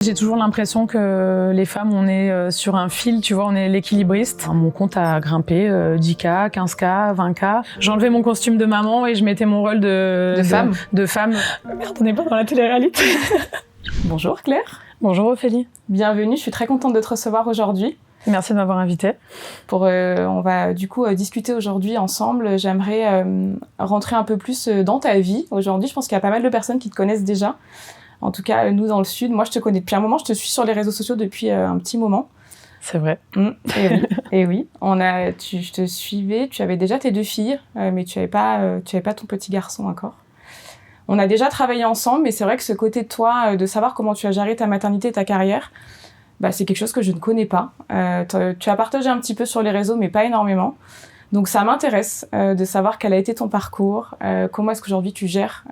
J'ai toujours l'impression que les femmes, on est sur un fil, tu vois, on est l'équilibriste. Mon compte a grimpé 10K, 15K, 20K. J'ai enlevé mon costume de maman et je mettais mon rôle de femme. Merde, on n'est pas dans la télé-réalité. Bonjour Claire. Bonjour Ophélie. Bienvenue, je suis très contente de te recevoir aujourd'hui. Merci de m'avoir invitée. On va du coup discuter aujourd'hui ensemble. J'aimerais rentrer un peu plus dans ta vie. Aujourd'hui, je pense qu'il y a pas mal de personnes qui te connaissent déjà. En tout cas, nous dans le Sud, moi je te connais depuis un moment, je te suis sur les réseaux sociaux depuis un petit moment. C'est vrai. Et oui. Je te suivais, tu avais déjà tes 2 filles, mais tu avais pas ton petit garçon encore. On a déjà travaillé ensemble, mais c'est vrai que ce côté de toi, de savoir comment tu as géré ta maternité et ta carrière, c'est quelque chose que je ne connais pas. Tu as partagé un petit peu sur les réseaux, mais pas énormément. Donc ça m'intéresse de savoir quel a été ton parcours, comment est-ce qu'aujourd'hui tu gères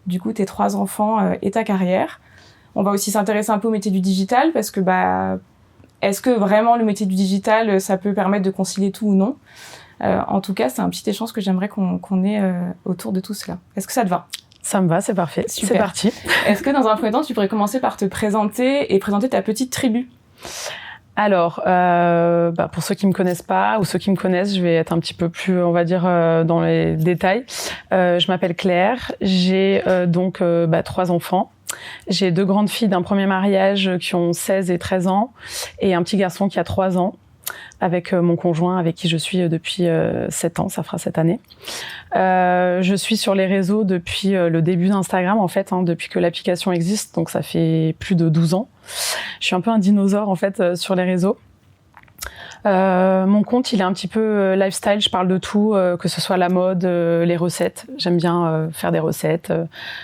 du coup tes 3 enfants et ta carrière. On va aussi s'intéresser un peu au métier du digital parce que est-ce que vraiment le métier du digital ça peut permettre de concilier tout ou non. En tout cas, c'est un petit échange que j'aimerais qu'on ait autour de tout cela. Est-ce que ça te va ? Ça me va, c'est parfait. Super. C'est parti. Est-ce que dans un premier temps, tu pourrais commencer par te présenter et présenter ta petite tribu ? Alors, pour ceux qui me connaissent pas ou ceux qui me connaissent, je vais être un petit peu plus, on va dire, dans les détails. Je m'appelle Claire, j'ai 3 enfants. J'ai 2 grandes filles d'un premier mariage qui ont 16 et 13 ans et un petit garçon qui a 3 ans avec mon conjoint avec qui je suis depuis 7 ans, ça fera cette année. Je suis sur les réseaux depuis le début d'Instagram en fait, depuis que l'application existe, donc ça fait plus de 12 ans. Je suis un peu un dinosaure en fait sur les réseaux. Mon compte, il est un petit peu lifestyle, je parle de tout, que ce soit la mode, les recettes. J'aime bien faire des recettes,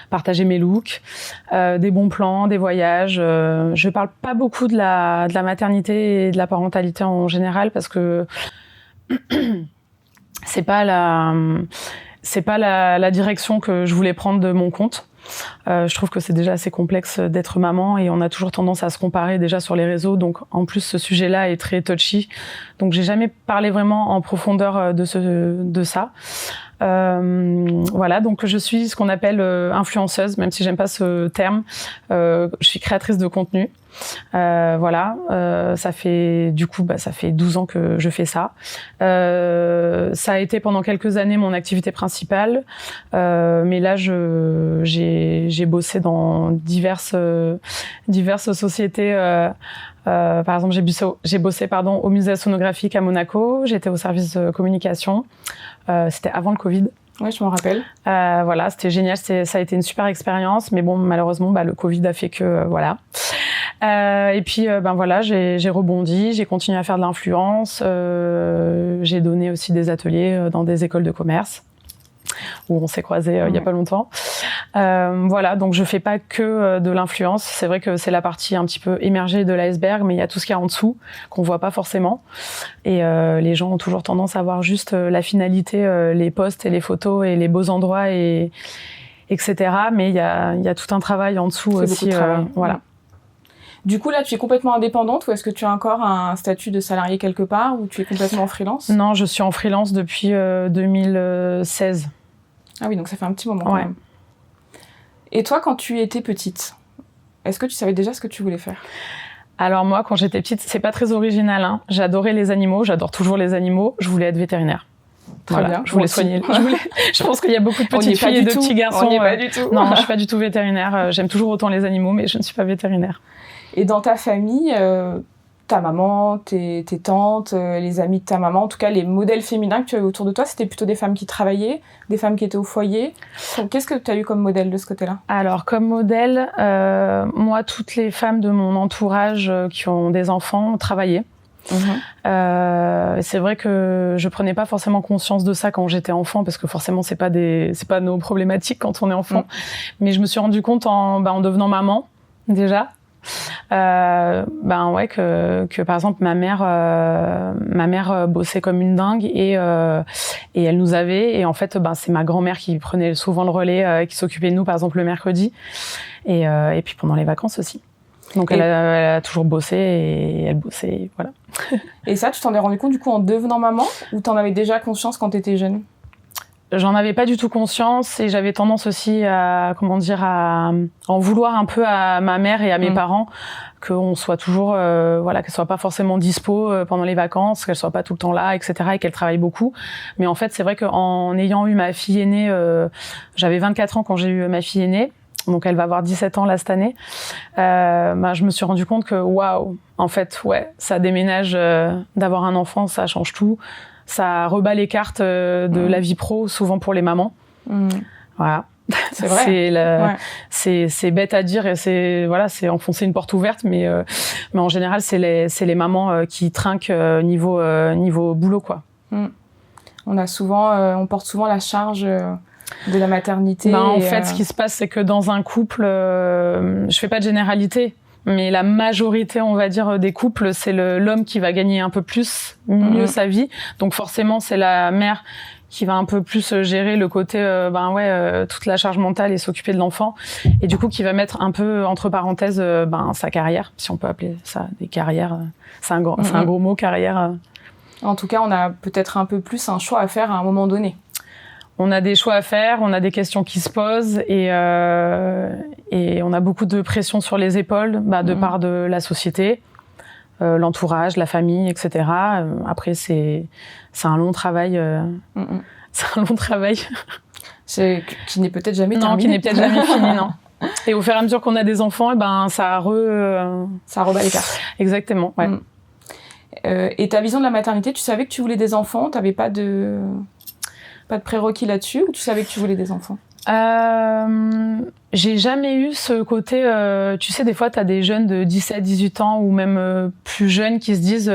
partager mes looks, des bons plans, des voyages. Je parle pas beaucoup de la maternité et de la parentalité en général parce que c'est pas la direction que je voulais prendre de mon compte. Je trouve que c'est déjà assez complexe d'être maman et on a toujours tendance à se comparer déjà sur les réseaux. Donc en plus ce sujet-là est très touchy. Donc j'ai jamais parlé vraiment en profondeur de ça. Voilà, donc je suis ce qu'on appelle influenceuse, même si j'aime pas ce terme. Je suis créatrice de contenu. Ça fait 12 ans que je fais ça. Ça a été pendant quelques années mon activité principale, mais là j'ai bossé dans diverses sociétés. Par exemple, j'ai bossé au musée sonographique à Monaco. J'étais au service de communication. C'était avant le Covid. Oui, je m'en rappelle. C'était génial. Ça a été une super expérience, mais bon, malheureusement, le Covid a fait que et puis j'ai rebondi, j'ai continué à faire de l'influence. J'ai donné aussi des ateliers dans des écoles de commerce où on s'est croisés il y a pas longtemps. Donc je fais pas que de l'influence. C'est vrai que c'est la partie un petit peu émergée de l'iceberg, mais il y a tout ce qu'il y a en dessous qu'on voit pas forcément. Et les gens ont toujours tendance à voir juste la finalité, les posts et les photos et les beaux endroits et etc. Mais il y a tout un travail en dessous aussi. Voilà. Du coup, là, tu es complètement indépendante ou est-ce que tu as encore un statut de salarié quelque part ou tu es complètement en freelance ? Non, je suis en freelance depuis 2016. Ah oui, donc ça fait un petit moment quand même. Et toi, quand tu étais petite, est-ce que tu savais déjà ce que tu voulais faire ? Alors moi, quand j'étais petite, c'est pas très original. J'adorais les animaux, j'adore toujours les animaux. Je voulais être vétérinaire. Très bien. Je voulais soigner. Je pense qu'il y a beaucoup de petites filles et de petits garçons. On n'y est pas du tout. Non, je suis pas du tout vétérinaire. J'aime toujours autant les animaux, mais je ne suis pas vétérinaire. Et dans ta famille, ta maman, tes tantes, les amis de ta maman, en tout cas les modèles féminins que tu avais autour de toi, c'était plutôt des femmes qui travaillaient, des femmes qui étaient au foyer. Donc, qu'est-ce que tu as eu comme modèle de ce côté-là ? Alors, comme modèle, moi, toutes les femmes de mon entourage qui ont des enfants travaillaient. C'est vrai que je prenais pas forcément conscience de ça quand j'étais enfant parce que forcément c'est pas nos problématiques quand on est enfant. Mais je me suis rendu compte en devenant maman déjà. Que par exemple ma mère bossait comme une dingue et elle nous avait et en fait c'est ma grand-mère qui prenait souvent le relais qui s'occupait de nous par exemple le mercredi et puis pendant les vacances aussi. Donc elle a toujours bossé et elle bossait, voilà. Et ça, tu t'en es rendu compte du coup en devenant maman ou t'en avais déjà conscience quand t'étais jeune ? j'en avais pas du tout conscience et j'avais tendance aussi à en vouloir un peu à ma mère et à mes parents, qu'on soit toujours, qu'elle soit pas forcément dispo pendant les vacances, qu'elle soit pas tout le temps là, etc., et qu'elle travaille beaucoup. Mais en fait, c'est vrai qu'en ayant eu ma fille aînée, j'avais 24 ans quand j'ai eu ma fille aînée. Donc elle va avoir 17 ans là cette année. Je me suis rendu compte que waouh, en fait, ça déménage, d'avoir un enfant, ça change tout. Ça rebat les cartes de la vie pro, souvent pour les mamans. Voilà. C'est vrai. C'est bête à dire et c'est enfoncer une porte ouverte, mais en général, c'est les mamans qui trinquent niveau boulot, quoi. On porte souvent la charge de la maternité. En fait, ce qui se passe, c'est que dans un couple, je fais pas de généralité, mais la majorité, on va dire, des couples, c'est l'homme qui va gagner un peu mieux sa vie. Donc forcément, c'est la mère qui va un peu plus gérer le côté, toute la charge mentale et s'occuper de l'enfant. Et du coup, qui va mettre un peu, entre parenthèses, sa carrière, si on peut appeler ça des carrières. C'est un gros mot, carrière. En tout cas, on a peut-être un peu plus un choix à faire à un moment donné. On a des choix à faire, on a des questions qui se posent et on a beaucoup de pression sur les épaules de part de la société, l'entourage, la famille, etc. Après, c'est un long travail. C'est un long travail. Qui n'est peut-être jamais terminé. Non, qui n'est peut-être jamais fini, non. Et au fur et à mesure qu'on a des enfants, ça rebat les cartes. Exactement, ouais. Et ta vision de la maternité, tu savais que tu voulais des enfants, t'avais pas de prérequis là-dessus, ou tu savais que tu voulais des enfants? J'ai jamais eu ce côté, tu sais, des fois, t'as des jeunes de 17, 18 ans ou même plus jeunes qui se disent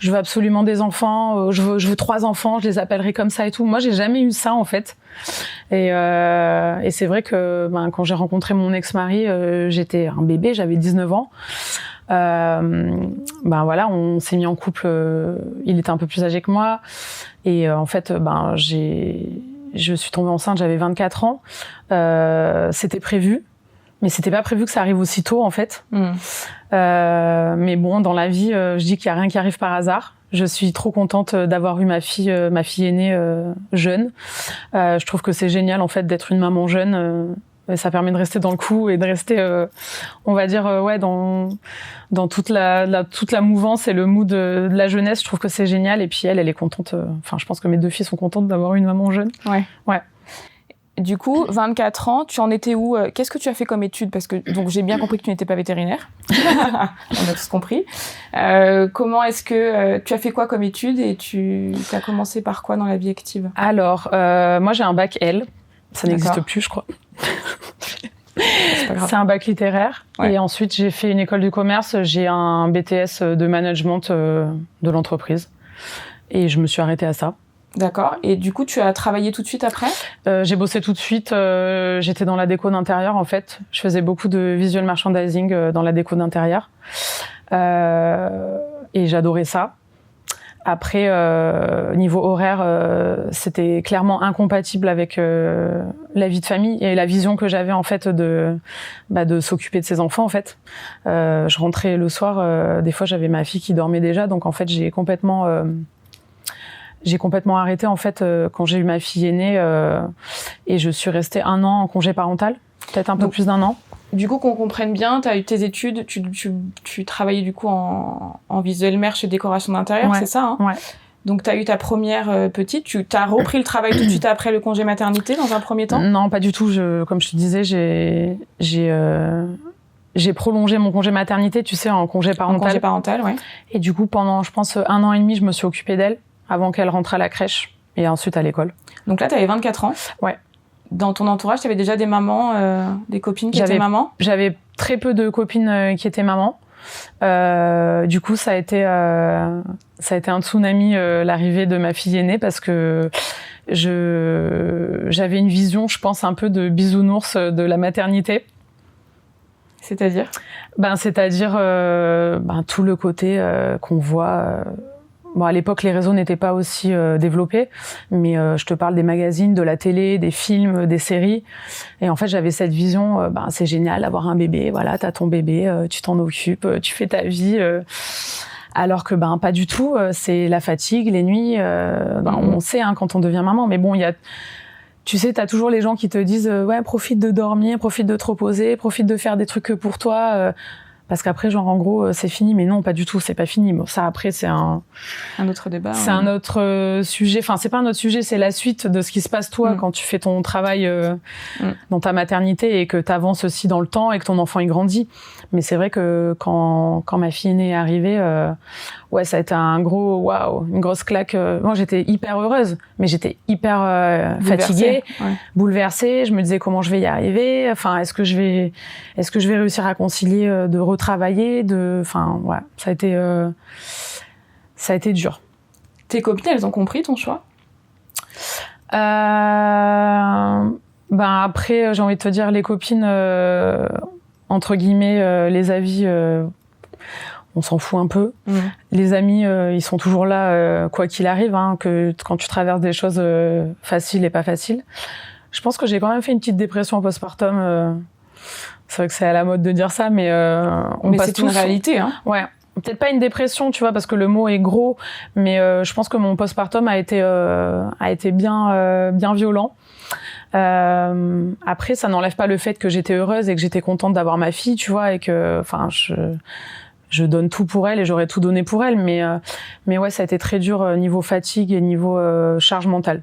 je veux absolument des enfants, je veux 3 enfants, je les appellerai comme ça et tout. Moi, j'ai jamais eu ça, en fait. Et c'est vrai que quand j'ai rencontré mon ex-mari, j'étais un bébé, j'avais 19 ans. On s'est mis en couple, il était un peu plus âgé que moi. Et en fait, je suis tombée enceinte, j'avais 24 ans. C'était prévu, mais c'était pas prévu que ça arrive aussitôt, en fait. Mais bon, dans la vie, je dis qu'il y a rien qui arrive par hasard. Je suis trop contente d'avoir eu ma fille aînée jeune. Je trouve que c'est génial, en fait, d'être une maman jeune. Ça permet de rester dans le coup et de rester, on va dire, dans toute la mouvance et le mood de la jeunesse. Je trouve que c'est génial. Et puis elle est contente. Je pense que mes 2 filles sont contentes d'avoir une maman jeune. Ouais. Du coup, 24 ans, tu en étais où? Qu'est-ce que tu as fait comme études? Parce que donc j'ai bien compris que tu n'étais pas vétérinaire. On a tous compris. Comment est-ce que tu as fait quoi comme études et tu as commencé par quoi dans la vie active? Alors, moi j'ai un bac L. Ça n'existe plus, je crois. C'est un bac littéraire. Ouais. Et ensuite, j'ai fait une école de commerce. J'ai un BTS de management de l'entreprise. Et je me suis arrêtée à ça. D'accord. Et du coup, tu as travaillé tout de suite après? J'ai bossé tout de suite. J'étais dans la déco d'intérieur, en fait. Je faisais beaucoup de visual merchandising dans la déco d'intérieur. Et j'adorais ça. Après, niveau horaire, c'était clairement incompatible avec la vie de famille et la vision que j'avais en fait de s'occuper de ses enfants en fait. Je rentrais le soir, des fois j'avais ma fille qui dormait déjà, donc en fait j'ai complètement arrêté en fait quand j'ai eu ma fille aînée et je suis restée 1 an en congé parental, peut-être un peu plus d'1 an. Du coup, qu'on comprenne bien, tu as eu tes études, tu travaillais du coup en visuel merch et décoration d'intérieur, c'est ça, hein? Ouais. Donc, tu as eu ta première petite, tu as repris le travail tout de suite après le congé maternité dans un premier temps? Non, pas du tout. Comme je te disais, j'ai prolongé mon congé maternité, tu sais, en congé parental. En congé parental, ouais. Et du coup, pendant, je pense, 1 an et demi, je me suis occupée d'elle avant qu'elle rentre à la crèche et ensuite à l'école. Donc là, tu avais 24 ans? Ouais. Dans ton entourage, tu avais déjà des mamans, des copines qui étaient mamans? J'avais très peu de copines qui étaient mamans. Du coup, ça a été un tsunami l'arrivée de ma fille aînée parce que j'avais une vision, je pense, un peu de bisounours de la maternité. C'est-à-dire? C'est-à-dire tout le côté qu'on voit. Bon, à l'époque, les réseaux n'étaient pas aussi développés, mais je te parle des magazines, de la télé, des films, des séries. Et en fait, j'avais cette vision, c'est génial d'avoir un bébé, voilà, t'as ton bébé, tu t'en occupes, tu fais ta vie. Alors que pas du tout, c'est la fatigue, les nuits. On sait quand on devient maman, mais bon, il y a tu sais, t'as toujours les gens qui te disent ouais, profite de dormir, profite de te reposer, profite de faire des trucs que pour toi. Parce qu'après, genre, en gros, c'est fini. Mais non, pas du tout, c'est pas fini. Bon, ça, après, c'est un autre débat. C'est un autre sujet. Enfin, c'est pas un autre sujet, c'est la suite de ce qui se passe, toi, quand tu fais ton travail dans ta maternité et que t'avances aussi dans le temps et que ton enfant, il grandit. Mais c'est vrai que quand ma fille aînée est arrivée, ouais, ça a été un gros waouh, une grosse claque. Moi, j'étais hyper heureuse, mais j'étais hyper fatiguée, bouleversée. Je me disais comment je vais y arriver. Enfin, est-ce que je vais réussir à concilier de retravailler, enfin, ouais, ça a été dur. Tes copines, elles ont compris ton choix? Après, j'ai envie de te dire, les copines, entre guillemets, les avis, on s'en fout un peu. Les amis, ils sont toujours là, quoi qu'il arrive, hein, que quand tu traverses des choses faciles et pas faciles. Je pense que j'ai quand même fait une petite dépression postpartum. C'est vrai que c'est à la mode de dire ça, mais mais c'est une réalité, hein. Ouais. Peut-être pas une dépression, tu vois, parce que le mot est gros, mais je pense que mon postpartum a été bien violent. Après, ça n'enlève pas le fait que j'étais heureuse et que j'étais contente d'avoir ma fille, tu vois, et que, enfin, je donne tout pour elle et j'aurais tout donné pour elle, mais ouais, ça a été très dur niveau fatigue et niveau charge mentale.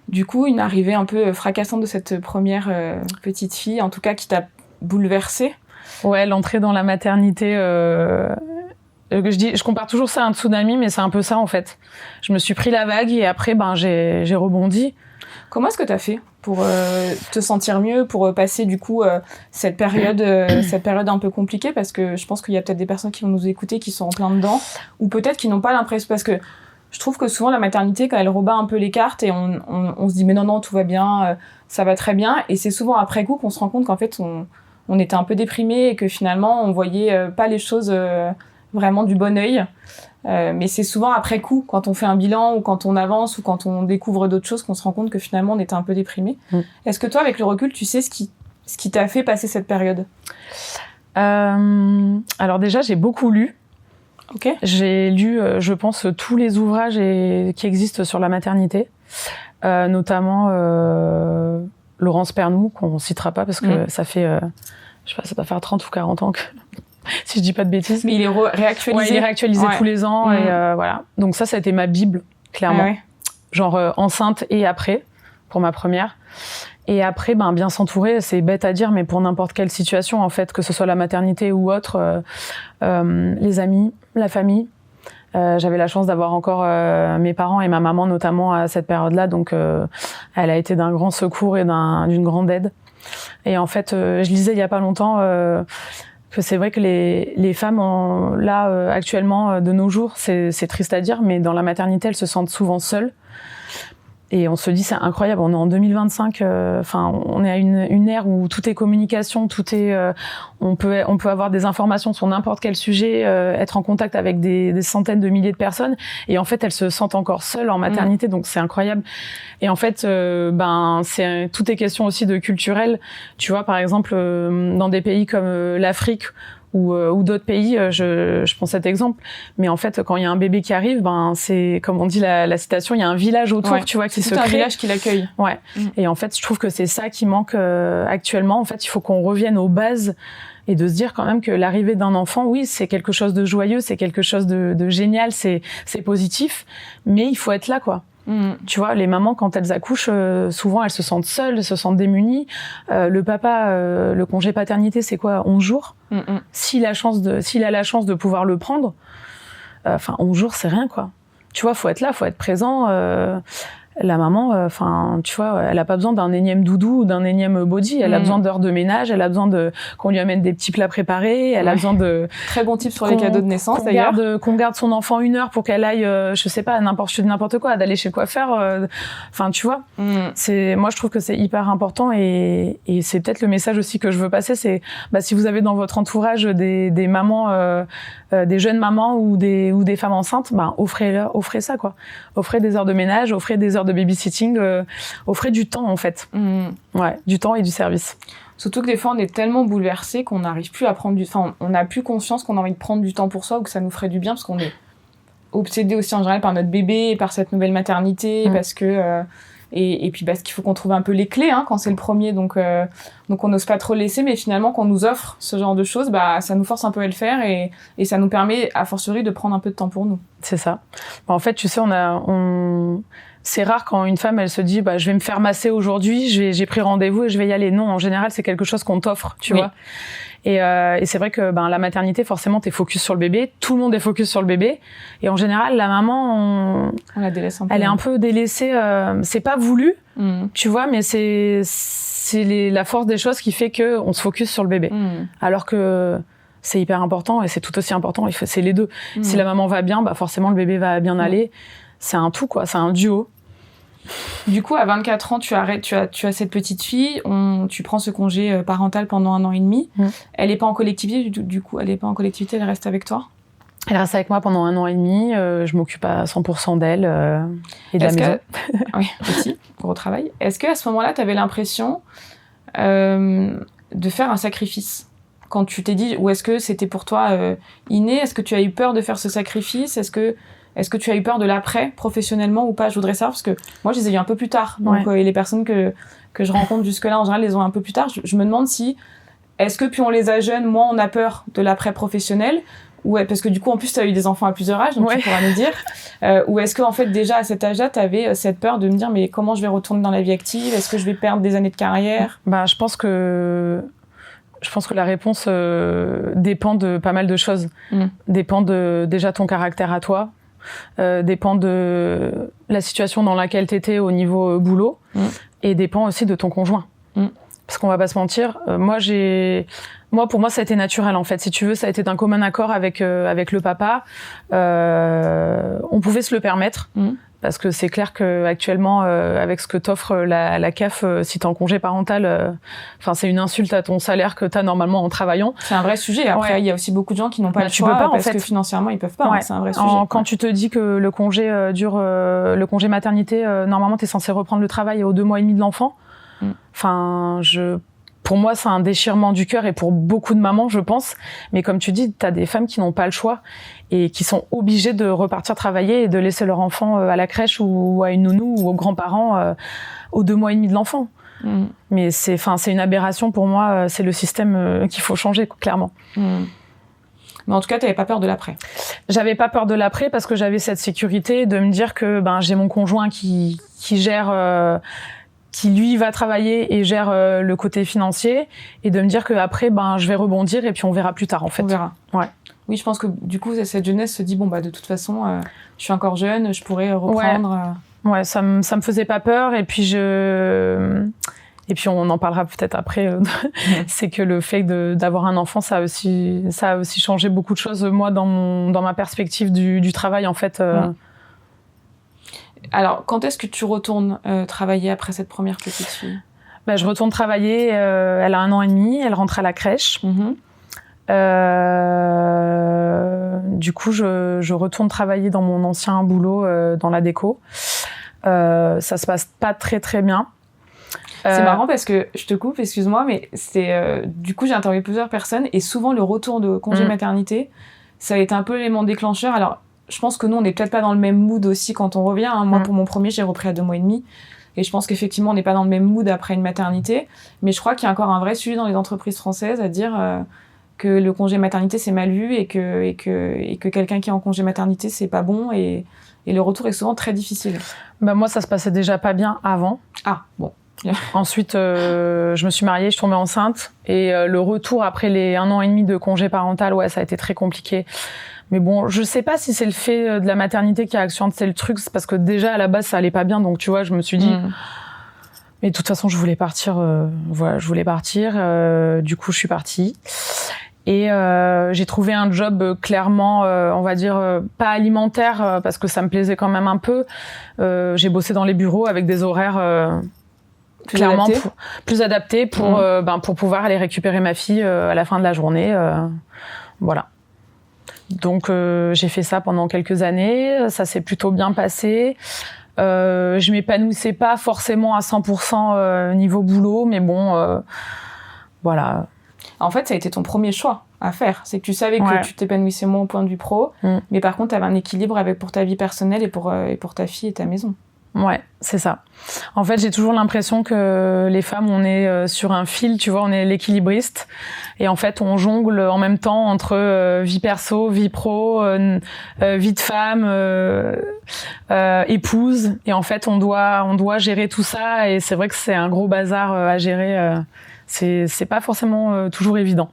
Du coup, une arrivée un peu fracassante de cette première petite fille, en tout cas qui t'a bouleversée. Ouais, l'entrée dans la maternité, je compare toujours ça à un tsunami, mais c'est un peu ça en fait. Je me suis pris la vague et après, j'ai rebondi. Comment est-ce que t'as fait pour te sentir mieux, pour passer du coup cette période un peu compliquée? Parce que je pense qu'il y a peut-être des personnes qui vont nous écouter qui sont en plein dedans, ou peut-être qui n'ont pas l'impression, parce que je trouve que souvent la maternité, quand elle rebat un peu les cartes et on se dit mais non, tout va bien, ça va très bien, et c'est souvent après coup qu'on se rend compte qu'en fait on était un peu déprimé et que finalement on voyait pas les choses vraiment du bon œil. Mais c'est souvent après coup, quand on fait un bilan ou quand on avance ou quand on découvre d'autres choses, qu'on se rend compte que finalement on était un peu déprimé. Est-ce que toi, avec le recul, tu sais ce qui t'a fait passer cette période? Alors déjà, j'ai beaucoup lu. Okay. J'ai lu, je pense, tous les ouvrages qui existent sur la maternité, notamment Laurence Pernoud, qu'on citera pas parce que ça fait, je sais pas, ça doit faire 30 ou 40 ans que, si je dis pas de bêtises. Mais il est réactualisé. Ouais, il est réactualisé tous les ans et voilà. Donc ça a été ma bible, clairement. Genre enceinte et après, pour ma première. Et après, bien s'entourer, c'est bête à dire, mais pour n'importe quelle situation, en fait, que ce soit la maternité ou autre, les amis, la famille. J'avais la chance d'avoir encore mes parents et ma maman, notamment, à cette période-là. Donc, elle a été d'un grand secours et d'une grande aide. Et en fait, je lisais il y a pas longtemps que c'est vrai que les femmes, actuellement, de nos jours, c'est triste à dire, mais dans la maternité, elles se sentent souvent seules. Et on se dit, c'est incroyable, on est en 2025, on est à une ère où tout est communication, tout est, on peut avoir des informations sur n'importe quel sujet, être en contact avec des centaines de milliers de personnes, et en fait, elles se sentent encore seules en maternité, donc c'est incroyable. Et en fait, tout est question aussi de culturel. Tu vois, par exemple, dans des pays comme l'Afrique, ou d'autres pays, je prends cet exemple. Mais en fait, quand il y a un bébé qui arrive, c'est, comme on dit la citation, il y a un village autour, tu vois, qui se crée. C'est un village qui l'accueille. Ouais. Et en fait, je trouve que c'est ça qui manque actuellement. En fait, il faut qu'on revienne aux bases et de se dire quand même que l'arrivée d'un enfant, oui, c'est quelque chose de joyeux, c'est quelque chose de génial, c'est positif, mais il faut être là, quoi. Tu vois, les mamans, quand elles accouchent, souvent elles se sentent seules, elles se sentent démunies. Le papa, le congé paternité, c'est quoi, 11 jours? S'il a la chance de pouvoir le prendre, 11 jours, c'est rien, quoi. Tu vois, faut être là, faut être présent. La maman, tu vois, elle a pas besoin d'un énième doudou ou d'un énième body. Elle a besoin d'heures de ménage, elle a besoin qu'on lui amène des petits plats préparés, elle a besoin de... Très bon type sur les cadeaux de naissance, d'ailleurs. Qu'on garde son enfant 1 heure pour qu'elle aille, je sais pas, n'importe quoi, d'aller chez le coiffeur. Tu vois, moi, je trouve que c'est hyper important et c'est peut-être le message aussi que je veux passer, c'est, si vous avez dans votre entourage des mamans, des jeunes mamans ou des femmes enceintes, offrez ça, quoi. Offrez des heures de ménage, offrez des heures de babysitting, offrez du temps, en fait. Ouais, du temps et du service. Surtout que des fois, on est tellement bouleversé qu'on n'arrive plus à prendre on n'a plus conscience qu'on a envie de prendre du temps pour soi ou que ça nous ferait du bien, parce qu'on est obsédé aussi en général par notre bébé et par cette nouvelle maternité, parce que Et puis parce qu'il faut qu'on trouve un peu les clés quand c'est le premier, donc on n'ose pas trop le laisser, mais finalement qu'on nous offre ce genre de choses, ça nous force un peu à le faire et ça nous permet a fortiori de prendre un peu de temps pour nous. C'est ça. En fait, tu sais, c'est rare quand une femme elle se dit je vais me faire masser aujourd'hui, j'ai pris rendez-vous et je vais y aller. Non, en général c'est quelque chose qu'on t'offre, tu vois. Et c'est vrai que la maternité, forcément, t'es focus sur le bébé. Tout le monde est focus sur le bébé. Et en général, la maman, on la délaisse un peu. Elle est un peu délaissée. C'est pas voulu, tu vois, mais c'est la force des choses qui fait que on se focus sur le bébé. Alors que c'est hyper important et c'est tout aussi important. C'est les deux. Si la maman va bien, forcément le bébé va bien aller. C'est un tout, quoi. C'est un duo. Du coup, à 24 ans, tu as cette petite fille, tu prends ce congé parental pendant 1 an et demi. Elle n'est pas en collectivité, du coup, elle reste avec toi? Elle reste avec moi pendant 1 an et demi. Je m'occupe à 100% d'elle et de la maison. Oui, aussi, gros travail. Est-ce qu'à ce moment-là, tu avais l'impression de faire un sacrifice quand tu t'es dit, ou est-ce que c'était pour toi inné? Est-ce que tu as eu peur de faire ce sacrifice? Est-ce que tu as eu peur de l'après, professionnellement ou pas? Je voudrais savoir, parce que moi, je les ai eu un peu plus tard. Donc, et les personnes que je rencontre jusque-là, en général, les ont un peu plus tard. Je me demande si, est-ce que plus on les a jeunes, moins on a peur de l'après professionnel? Parce que du coup, en plus, tu as eu des enfants à plusieurs âges, donc tu pourras nous dire. Ou est-ce qu'en fait, déjà, à cet âge-là, tu avais cette peur de me dire, mais comment je vais retourner dans la vie active? Est-ce que je vais perdre des années de carrière? Je pense que la réponse dépend de pas mal de choses. Dépend de, déjà, ton caractère à toi. Dépend de la situation dans laquelle t'étais au niveau boulot et dépend aussi de ton conjoint. Parce qu'on va pas se mentir, pour moi ça a été naturel en fait. Si tu veux, ça a été d'un commun accord avec le papa. On pouvait se le permettre. Parce que c'est clair qu'actuellement, avec ce que t'offre la CAF, si t'es en congé parental, c'est une insulte à ton salaire que t'as normalement en travaillant. C'est un vrai sujet. Après, il y a aussi beaucoup de gens qui n'ont pas le choix parce que financièrement, ils peuvent pas. C'est un vrai sujet. Quand tu te dis que le congé le congé maternité, normalement, t'es censé reprendre le travail aux 2 mois et demi de l'enfant. Pour moi, c'est un déchirement du cœur et pour beaucoup de mamans, je pense. Mais comme tu dis, t'as des femmes qui n'ont pas le choix et qui sont obligées de repartir travailler et de laisser leur enfant à la crèche ou à une nounou ou aux grands-parents aux 2 mois et demi de l'enfant. Mais c'est une aberration pour moi. C'est le système qu'il faut changer, clairement. Mais en tout cas, t'avais pas peur de l'après. J'avais pas peur de l'après parce que j'avais cette sécurité de me dire que j'ai mon conjoint qui gère... qui lui va travailler et gère le côté financier et de me dire que après je vais rebondir et puis on verra plus tard en fait. On verra. Ouais. Oui, je pense que du coup cette jeunesse se dit de toute façon je suis encore jeune, je pourrais reprendre. Ouais, ça me faisait pas peur et puis on en parlera peut-être après. C'est que le fait d'avoir un enfant, ça a aussi changé beaucoup de choses moi dans ma perspective du travail en fait. Alors, quand est-ce que tu retournes travailler après cette première petite fille? Je retourne travailler, elle a 1 an et demi, elle rentre à la crèche. Du coup, je retourne travailler dans mon ancien boulot dans la déco. Ça se passe pas très très bien. C'est marrant parce que, je te coupe, excuse-moi, mais du coup, j'ai interviewé plusieurs personnes et souvent le retour de congé maternité, ça a été un peu l'élément déclencheur. Alors, je pense que nous, on n'est peut-être pas dans le même mood aussi quand on revient. Moi, pour mon premier, j'ai repris à 2 mois et demi. Et je pense qu'effectivement, on n'est pas dans le même mood après une maternité. Mais je crois qu'il y a encore un vrai sujet dans les entreprises françaises à dire que le congé maternité, c'est mal vu et que quelqu'un qui est en congé maternité, c'est pas bon. Et le retour est souvent très difficile. Moi, ça se passait déjà pas bien avant. Ah, bon. Ensuite, je me suis mariée, je suis tombée enceinte. Et le retour après les 1 an et demi de congé parental, ça a été très compliqué. Mais bon, je sais pas si c'est le fait de la maternité qui a accentué le truc, c'est parce que déjà à la base ça allait pas bien, donc tu vois, je me suis dit. Mais de toute façon, je voulais partir. Du coup, je suis partie et j'ai trouvé un job clairement, on va dire pas alimentaire parce que ça me plaisait quand même un peu. J'ai bossé dans les bureaux avec des horaires. Clairement plus adaptés pour pouvoir aller récupérer ma fille à la fin de la journée. Voilà. Donc j'ai fait ça pendant quelques années, ça s'est plutôt bien passé. Je m'épanouissais pas forcément à 100% niveau boulot, mais bon, voilà. En fait, ça a été ton premier choix à faire. C'est que tu savais que tu t'épanouissais moins au point de vue pro, mais par contre, tu avais un équilibre pour ta vie personnelle et pour ta fille et ta maison. Ouais, c'est ça. En fait, j'ai toujours l'impression que les femmes, on est sur un fil, tu vois, on est l'équilibriste. Et en fait, on jongle en même temps entre vie perso, vie pro, vie de femme, épouse. Et en fait, on doit gérer tout ça. Et c'est vrai que c'est un gros bazar à gérer. C'est pas forcément toujours évident.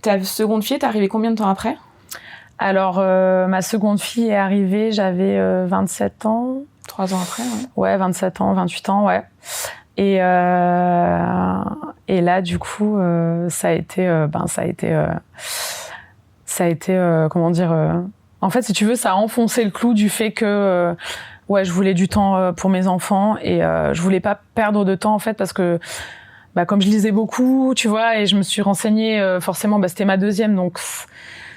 Ta seconde fille est arrivée combien de temps après ? Alors, ma seconde fille est arrivée, j'avais 27 ans. 3 ans après, ouais. Ouais, 27 ans, 28 ans, ouais. Et là, du coup, ça a été, comment dire, en fait, si tu veux, ça a enfoncé le clou du fait que, ouais, je voulais du temps pour mes enfants et je voulais pas perdre de temps, en fait, parce que, comme je lisais beaucoup, tu vois, et je me suis renseignée, forcément, c'était ma deuxième, donc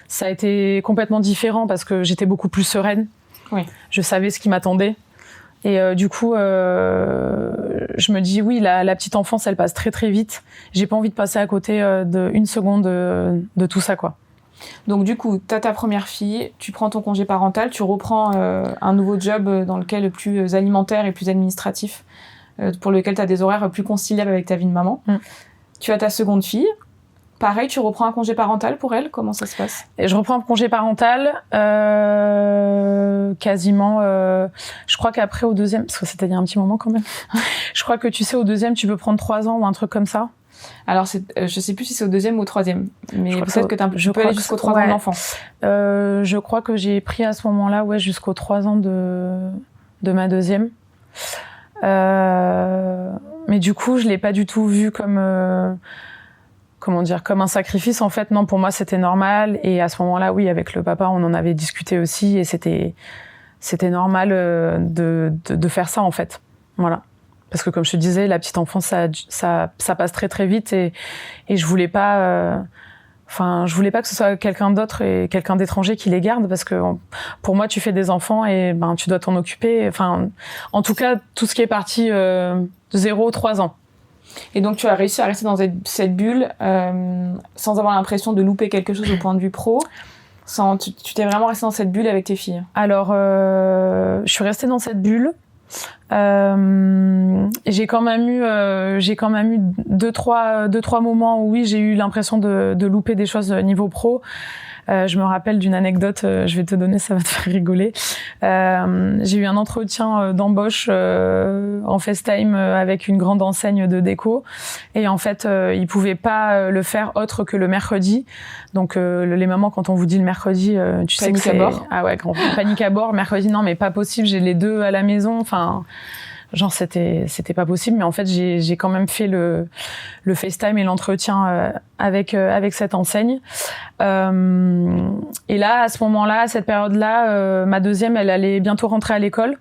ça a été complètement différent parce que j'étais beaucoup plus sereine. Oui. Je savais ce qui m'attendait. Et du coup, je me dis, oui, la petite enfance, elle passe très, très vite. J'ai pas envie de passer à côté d'une seconde de tout ça, quoi. Donc, du coup, t'as ta première fille, tu prends ton congé parental, tu reprends un nouveau job dans lequel est plus alimentaire et plus administratif, pour lequel t'as des horaires plus conciliables avec ta vie de maman. Tu as ta seconde fille. Pareil, tu reprends un congé parental pour elle ? Comment ça se passe ? Et je reprends un congé parental, quasiment, je crois qu'après au deuxième, parce que c'était il y a un petit moment quand même, je crois que tu sais, au deuxième, tu peux prendre 3 ans ou un truc comme ça. Alors, je sais plus si c'est au deuxième ou au troisième, mais peut-être que tu peux aller jusqu'aux 3 ans de l'enfant. Je crois que j'ai pris à ce moment-là, ouais, jusqu'aux 3 ans de ma deuxième. Mais du coup, je l'ai pas du tout vu comme... comment dire, comme un sacrifice, en fait. Non, pour moi, c'était normal. Et à ce moment-là, oui, avec le papa, on en avait discuté aussi. Et c'était normal de faire ça, en fait. Voilà. Parce que, comme je te disais, la petite enfance, ça passe très, très vite. Et je voulais pas... je voulais pas que ce soit quelqu'un d'autre et quelqu'un d'étranger qui les garde. Parce que, pour moi, tu fais des enfants et tu dois t'en occuper. Enfin, en tout cas, tout ce qui est parti de 0-3 ans. Et donc, tu as réussi à rester dans cette bulle sans avoir l'impression de louper quelque chose au point de vue pro. Tu t'es vraiment restée dans cette bulle avec tes filles. Alors, je suis restée dans cette bulle. J'ai quand même eu 2-3 moments où oui, j'ai eu l'impression de louper des choses niveau pro. Je me rappelle d'une anecdote, je vais te donner, ça va te faire rigoler. J'ai eu un entretien d'embauche en FaceTime avec une grande enseigne de déco. Et en fait, ils pouvaient pas le faire autre que le mercredi. Donc, les mamans, quand on vous dit le mercredi, tu sais que c'est... Panique à bord. Ah ouais, panique à bord. Mercredi, non, mais pas possible, j'ai les 2 à la maison. Enfin... Genre, c'était pas possible, mais en fait, j'ai quand même fait le FaceTime et l'entretien avec cette enseigne. Et là, à ce moment-là, à cette période-là, ma deuxième, elle allait bientôt rentrer à l'école.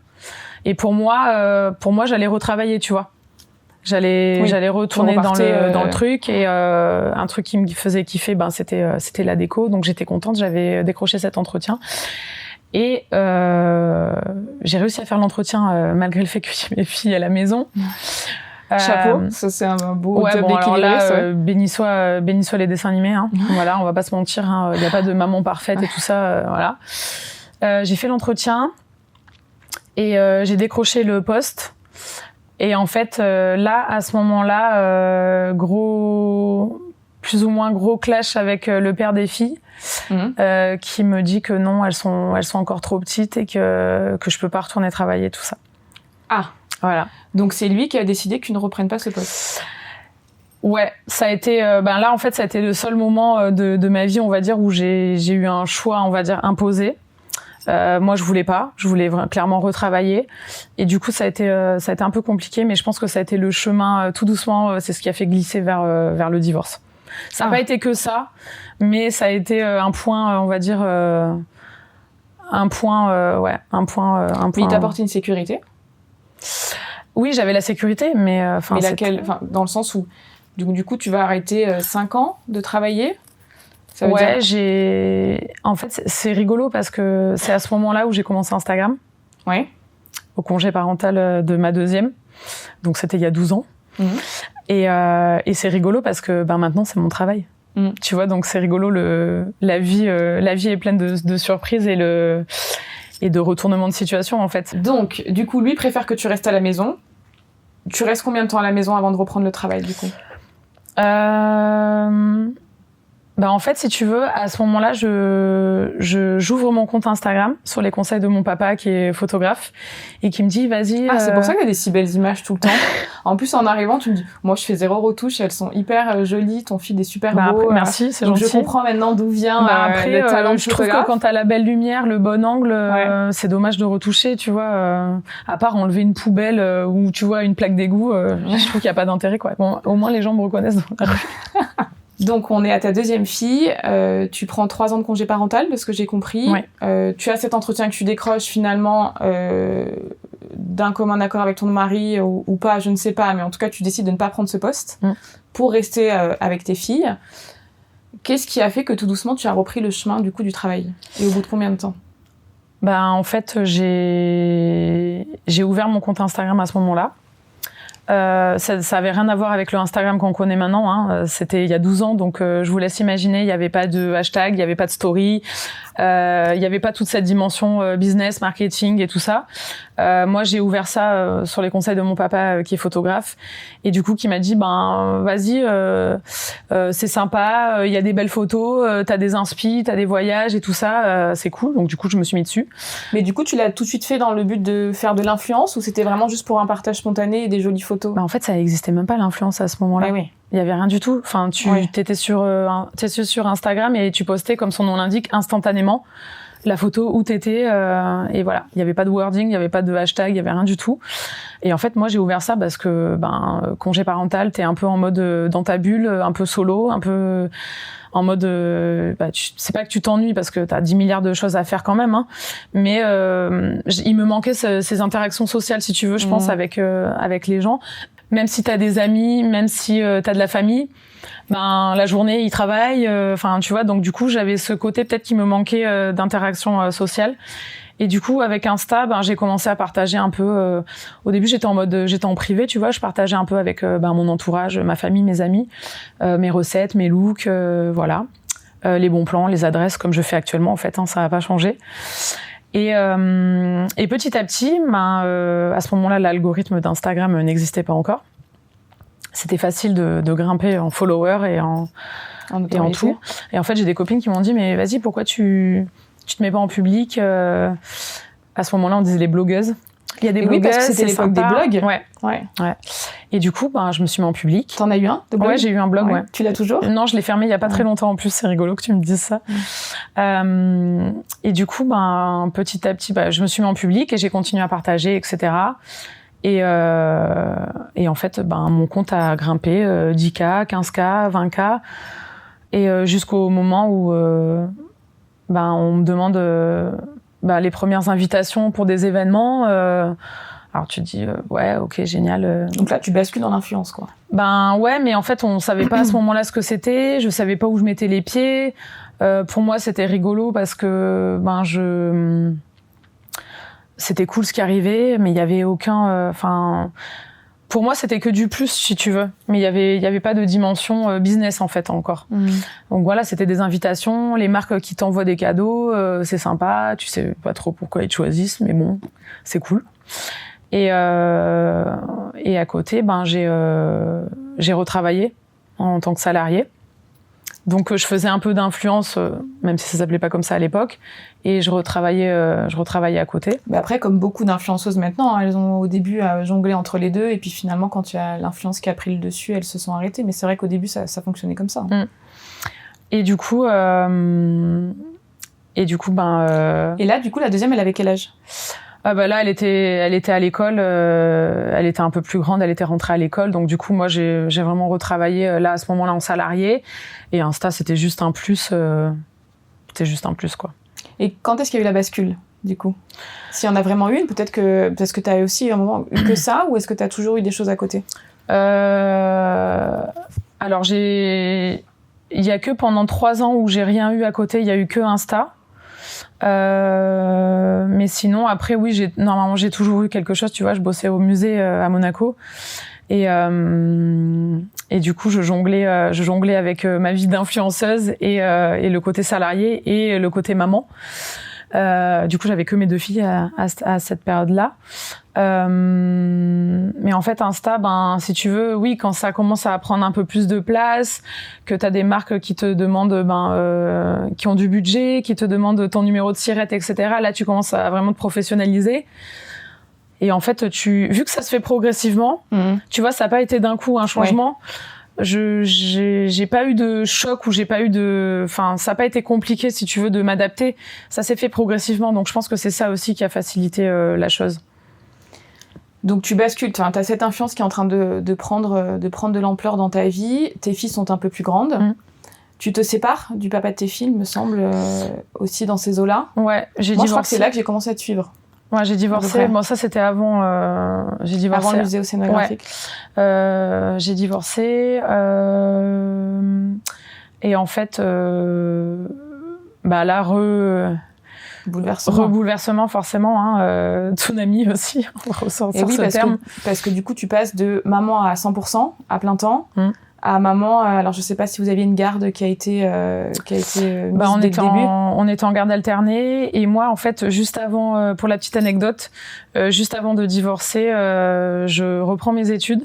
Et pour moi, j'allais retravailler, tu vois. J'allais retourner dans le truc. Et un truc qui me faisait kiffer, c'était la déco. Donc, j'étais contente, j'avais décroché cet entretien. Et j'ai réussi à faire l'entretien malgré le fait que j'ai mes filles à la maison. Chapeau, ça c'est un beau job d'équilibriste. Alors là, béni soit les dessins animés. Hein. Voilà, on va pas se mentir. Il y a pas de maman parfaite et tout ça. Voilà. J'ai fait l'entretien et j'ai décroché le poste. Et en fait, là, à ce moment-là, plus ou moins gros clash avec le père des filles. Qui me dit que non, elles sont encore trop petites et que je peux pas retourner travailler, tout ça. Ah, voilà. Donc c'est lui qui a décidé que tu ne reprennes pas ce poste. Ouais, ça a été là en fait ça a été le seul moment de ma vie, on va dire, où j'ai eu un choix, on va dire, imposé. Moi je voulais clairement retravailler et du coup ça a été un peu compliqué, mais je pense que ça a été le chemin tout doucement, c'est ce qui a fait glisser vers le divorce. Ça n'a pas été que ça, mais ça a été un point, on va dire, un point. Mais il t'a apporté une sécurité ? Oui, j'avais la sécurité, mais mais laquelle ? Dans le sens où, du coup, tu vas arrêter 5 ans de travailler ? Ça veut dire... En fait, c'est rigolo parce que c'est à ce moment-là où j'ai commencé Instagram. Ouais. Au congé parental de ma deuxième. Donc, c'était il y a 12 ans. Et c'est rigolo parce que maintenant c'est mon travail. Tu vois, donc c'est rigolo, la vie est pleine de surprises et et de retournement de situation, en fait. Donc, du coup, lui préfère que tu restes à la maison. Tu restes combien de temps à la maison avant de reprendre le travail, du coup ? En fait, si tu veux, à ce moment-là, j'ouvre mon compte Instagram sur les conseils de mon papa qui est photographe et qui me dit, vas-y... Ah, c'est pour ça qu'il y a des si belles images tout le temps. En plus, en arrivant, tu me dis, moi, je fais 0 retouche, elles sont hyper jolies, ton feed est super beau. Après, merci, c'est gentil. Je comprends maintenant d'où vient le talent de je trouve que quand t'as la belle lumière, le bon angle, c'est dommage de retoucher, tu vois. À part enlever une poubelle ou, tu vois, une plaque d'égout, je trouve qu'il n'y a pas d'intérêt, quoi. Bon, au moins, les gens me reconnaissent dans la rue. Donc, on est à ta deuxième fille. Tu prends 3 ans de congé parental, de ce que j'ai compris. Ouais. Tu as cet entretien que tu décroches finalement d'un commun accord avec ton mari ou pas, je ne sais pas. Mais en tout cas, tu décides de ne pas prendre ce poste pour rester avec tes filles. Qu'est-ce qui a fait que tout doucement, tu as repris le chemin du coup du travail ? Et au bout de combien de temps ? En fait, j'ai ouvert mon compte Instagram à ce moment-là. Ça avait rien à voir avec le Instagram qu'on connaît maintenant, hein. C'était il y a 12 ans, donc je vous laisse imaginer, il n'y avait pas de hashtag, il n'y avait pas de story, il n'y avait pas toute cette dimension business, marketing et tout ça. Moi, j'ai ouvert ça sur les conseils de mon papa qui est photographe et du coup qui m'a dit vas-y, c'est sympa, il y a des belles photos, t'as des inspi, t'as des voyages et tout ça, c'est cool. Donc du coup, je me suis mis dessus. Mais du coup, tu l'as tout de suite fait dans le but de faire de l'influence ou c'était vraiment juste pour un partage spontané et des jolies photos ? En fait, ça existait même pas l'influence à ce moment-là. Ah oui. Il y avait rien du tout. Enfin, t'étais sur Instagram et tu postais, comme son nom l'indique, instantanément la photo où t'étais et voilà. Il y avait pas de wording, il y avait pas de hashtag, il y avait rien du tout. Et en fait, moi, j'ai ouvert ça parce que congé parental, t'es un peu en mode dans ta bulle, un peu solo, un peu en mode c'est pas que tu t'ennuies parce que t'as 10 milliards de choses à faire quand même, hein, mais il me manquait ces interactions sociales, si tu veux, je pense, avec les gens. Même si t'as des amis, même si t'as de la famille, la journée ils travaillent, tu vois, donc du coup j'avais ce côté peut-être qui me manquait d'interaction sociale. Et du coup avec Insta, j'ai commencé à partager un peu. Au début j'étais en privé, tu vois, je partageais un peu avec mon entourage, ma famille, mes amis, mes recettes, mes looks, voilà, les bons plans, les adresses comme je fais actuellement en fait, hein, ça n'a pas changé. Et petit à petit, à ce moment-là, l'algorithme d'Instagram n'existait pas encore. C'était facile de grimper en followers et en tout. Et en fait, j'ai des copines qui m'ont dit, mais vas-y, pourquoi tu te mets pas en public ? À ce moment-là, on disait les blogueuses. Il y a des blogueuses, parce que c'était l'époque des blogs. Ouais. Et du coup, je me suis mis en public. T'en as eu un de blog ? Ouais, j'ai eu un blog, ouais. Tu l'as toujours ? Non, je l'ai fermé il y a pas très longtemps en plus, c'est rigolo que tu me dises ça. Et du coup, petit à petit, je me suis mis en public et j'ai continué à partager, etc. Et en fait, mon compte a grimpé 10K, 15K, 20K. Et jusqu'au moment où on me demande les premières invitations pour des événements. Alors tu te dis ouais, ok, génial. Donc là tu bascules dans l'influence, quoi. Ouais, mais en fait on savait pas à ce moment-là ce que c'était, je savais pas où je mettais les pieds. Pour moi c'était rigolo parce que c'était cool ce qui arrivait, mais il y avait aucun pour moi c'était que du plus, si tu veux, mais il y avait pas de dimension business en fait encore. Donc voilà, c'était des invitations, les marques qui t'envoient des cadeaux, c'est sympa, tu sais pas trop pourquoi ils te choisissent, mais bon, c'est cool. Et à côté, j'ai retravaillé en tant que salariée. Donc je faisais un peu d'influence, même si ça s'appelait pas comme ça à l'époque, et je retravaillais à côté. Mais après, comme beaucoup d'influenceuses maintenant, elles ont au début jonglé entre les deux, et puis finalement, quand il y a l'influence qui a pris le dessus, elles se sont arrêtées. Mais c'est vrai qu'au début, ça fonctionnait comme ça. Et du coup, Et là, du coup, la deuxième, elle avait quel âge ? Là, elle était à l'école, elle était un peu plus grande, elle était rentrée à l'école, donc du coup, moi, j'ai vraiment retravaillé là à ce moment-là en salarié, et Insta, c'était juste un plus, quoi. Et quand est-ce qu'il y a eu la bascule, du coup ? S'il y en a vraiment une, peut-être que parce que tu as aussi un moment eu que ça, ou est-ce que tu as toujours eu des choses à côté ? Alors il y a que pendant 3 ans où j'ai rien eu à côté, il y a eu que Insta. Mais sinon après oui, normalement j'ai toujours eu quelque chose, tu vois, je bossais au musée à Monaco et du coup je jonglais avec ma vie d'influenceuse et le côté salarié et le côté maman. Du coup, j'avais que mes 2 filles à cette période-là. Mais en fait, Insta, si tu veux, oui, quand ça commence à prendre un peu plus de place, que t'as des marques qui te demandent, qui ont du budget, qui te demandent ton numéro de SIRET, etc. Là, tu commences à vraiment te professionnaliser. Et en fait, vu que ça se fait progressivement, tu vois, ça n'a pas été d'un coup un changement. J'ai pas eu de choc ou ça n'a pas été compliqué, si tu veux, de m'adapter. Ça s'est fait progressivement. Donc, je pense que c'est ça aussi qui a facilité la chose. Donc tu bascules, tu as cette influence qui est en train de prendre de l'ampleur dans ta vie. Tes filles sont un peu plus grandes. Tu te sépares du papa de tes filles, me semble, aussi dans ces eaux-là. Ouais, j'ai divorcé. Moi, je crois que c'est là que j'ai commencé à te suivre. Ouais, j'ai divorcé. Bon, ça, c'était avant. J'ai divorcé. Avant le musée océanographique. Ouais. J'ai divorcé. Et en fait, là, Rebouleversement, forcément. Tsunami aussi. On va ressortir ce terme. Parce que du coup, tu passes de maman à 100%, à plein temps, à maman. Alors, je sais pas si vous aviez une garde qui a été mise dès le début. On était en garde alternée. Et moi, en fait, juste avant, pour la petite anecdote, juste avant de divorcer, je reprends mes études.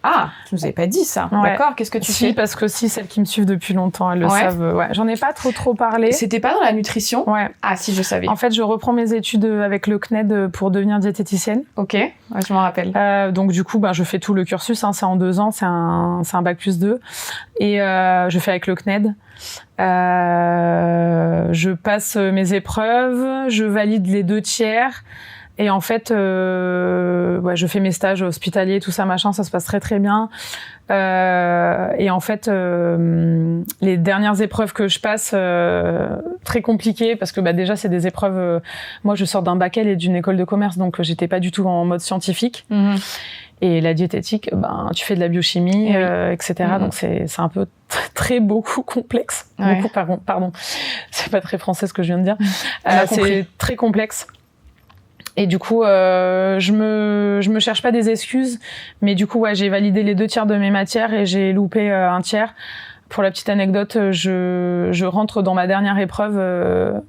Ah, tu nous avais pas dit ça. Ouais. D'accord, qu'est-ce que tu fais ? Parce que celles qui me suivent depuis longtemps, elles le savent. Ouais. J'en ai pas trop parlé. C'était pas dans la nutrition ? Ouais. Ah, si, je savais. En fait, je reprends mes études avec le CNED pour devenir diététicienne. Ok, ouais, je m'en rappelle. Donc du coup, je fais tout le cursus, c'est en 2 ans, c'est un bac plus 2. Et je fais avec le CNED. Je passe mes épreuves, je valide les 2 tiers. Et en fait, je fais mes stages hospitaliers, tout ça, machin, ça se passe très très bien. Et en fait, les dernières épreuves que je passe, très compliquées, parce que déjà c'est des épreuves. Moi, je sors d'un bac L et d'une école de commerce, donc j'étais pas du tout en mode scientifique. Et la diététique, tu fais de la biochimie, etc. Donc c'est un peu beaucoup complexe. Ouais. Pardon, c'est pas très français ce que je viens de dire. C'est très complexe. Et du coup, je me cherche pas des excuses, mais du coup, j'ai validé les 2 tiers de mes matières et j'ai loupé un tiers. Pour la petite anecdote, je rentre dans ma dernière épreuve,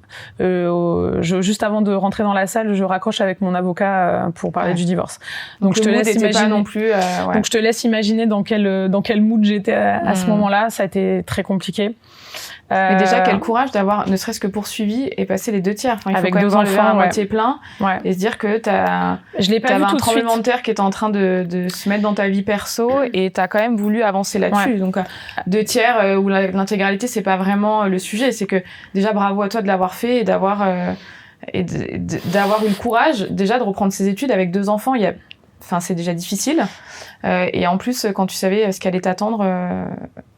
juste avant de rentrer dans la salle, je raccroche avec mon avocat pour parler du divorce. Donc je te laisse imaginer non plus. Donc je te laisse imaginer dans quel mood j'étais à ce moment-là. Ça a été très compliqué. Mais déjà, quel courage d'avoir, ne serait-ce que poursuivi et passer les 2 tiers. Enfin, il avec faut quand 2 même enfants, à moitié plein et se dire que je l'ai pas vu un tout de suite. tremblement de terre qui est en train de se mettre dans ta vie perso et t'as quand même voulu avancer là-dessus. Ouais. Donc 2 tiers ou l'intégralité, c'est pas vraiment le sujet. C'est que déjà bravo à toi de l'avoir fait et d'avoir eu le courage déjà de reprendre ses études avec 2 enfants. C'est déjà difficile. Et en plus, quand tu savais ce qu'allait t'attendre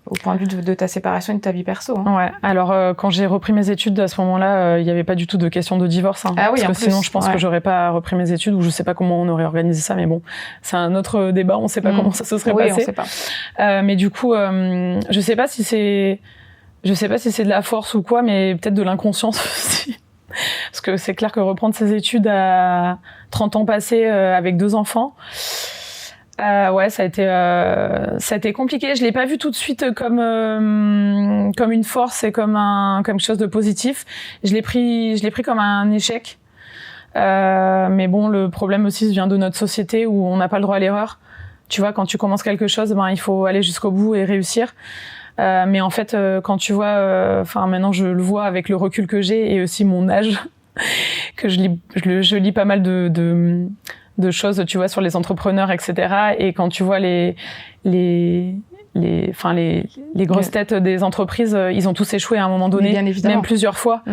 au point de vue de ta séparation et de ta vie perso. Ouais. Alors, quand j'ai repris mes études, à ce moment-là, il n'y avait pas du tout de question de divorce. Ah oui, parce que sinon, je pense que j'aurais pas repris mes études ou je sais pas comment on aurait organisé ça. Mais bon, c'est un autre débat. On sait pas comment ça se serait passé. On sait pas. Mais du coup, je sais pas si c'est de la force ou quoi, mais peut-être de l'inconscience aussi. Parce que c'est clair que reprendre ses études à 30 ans passés avec 2 enfants, ça a été compliqué. Je l'ai pas vu tout de suite comme une force et comme quelque chose de positif. Je l'ai pris comme un échec. Mais bon, le problème aussi vient de notre société où on n'a pas le droit à l'erreur. Tu vois, quand tu commences quelque chose, il faut aller jusqu'au bout et réussir. Mais en fait, quand tu vois, maintenant je le vois avec le recul que j'ai et aussi mon âge, que je lis pas mal de choses, tu vois, sur les entrepreneurs, etc. Et quand tu vois les grosses têtes des entreprises, ils ont tous échoué à un moment donné, même plusieurs fois.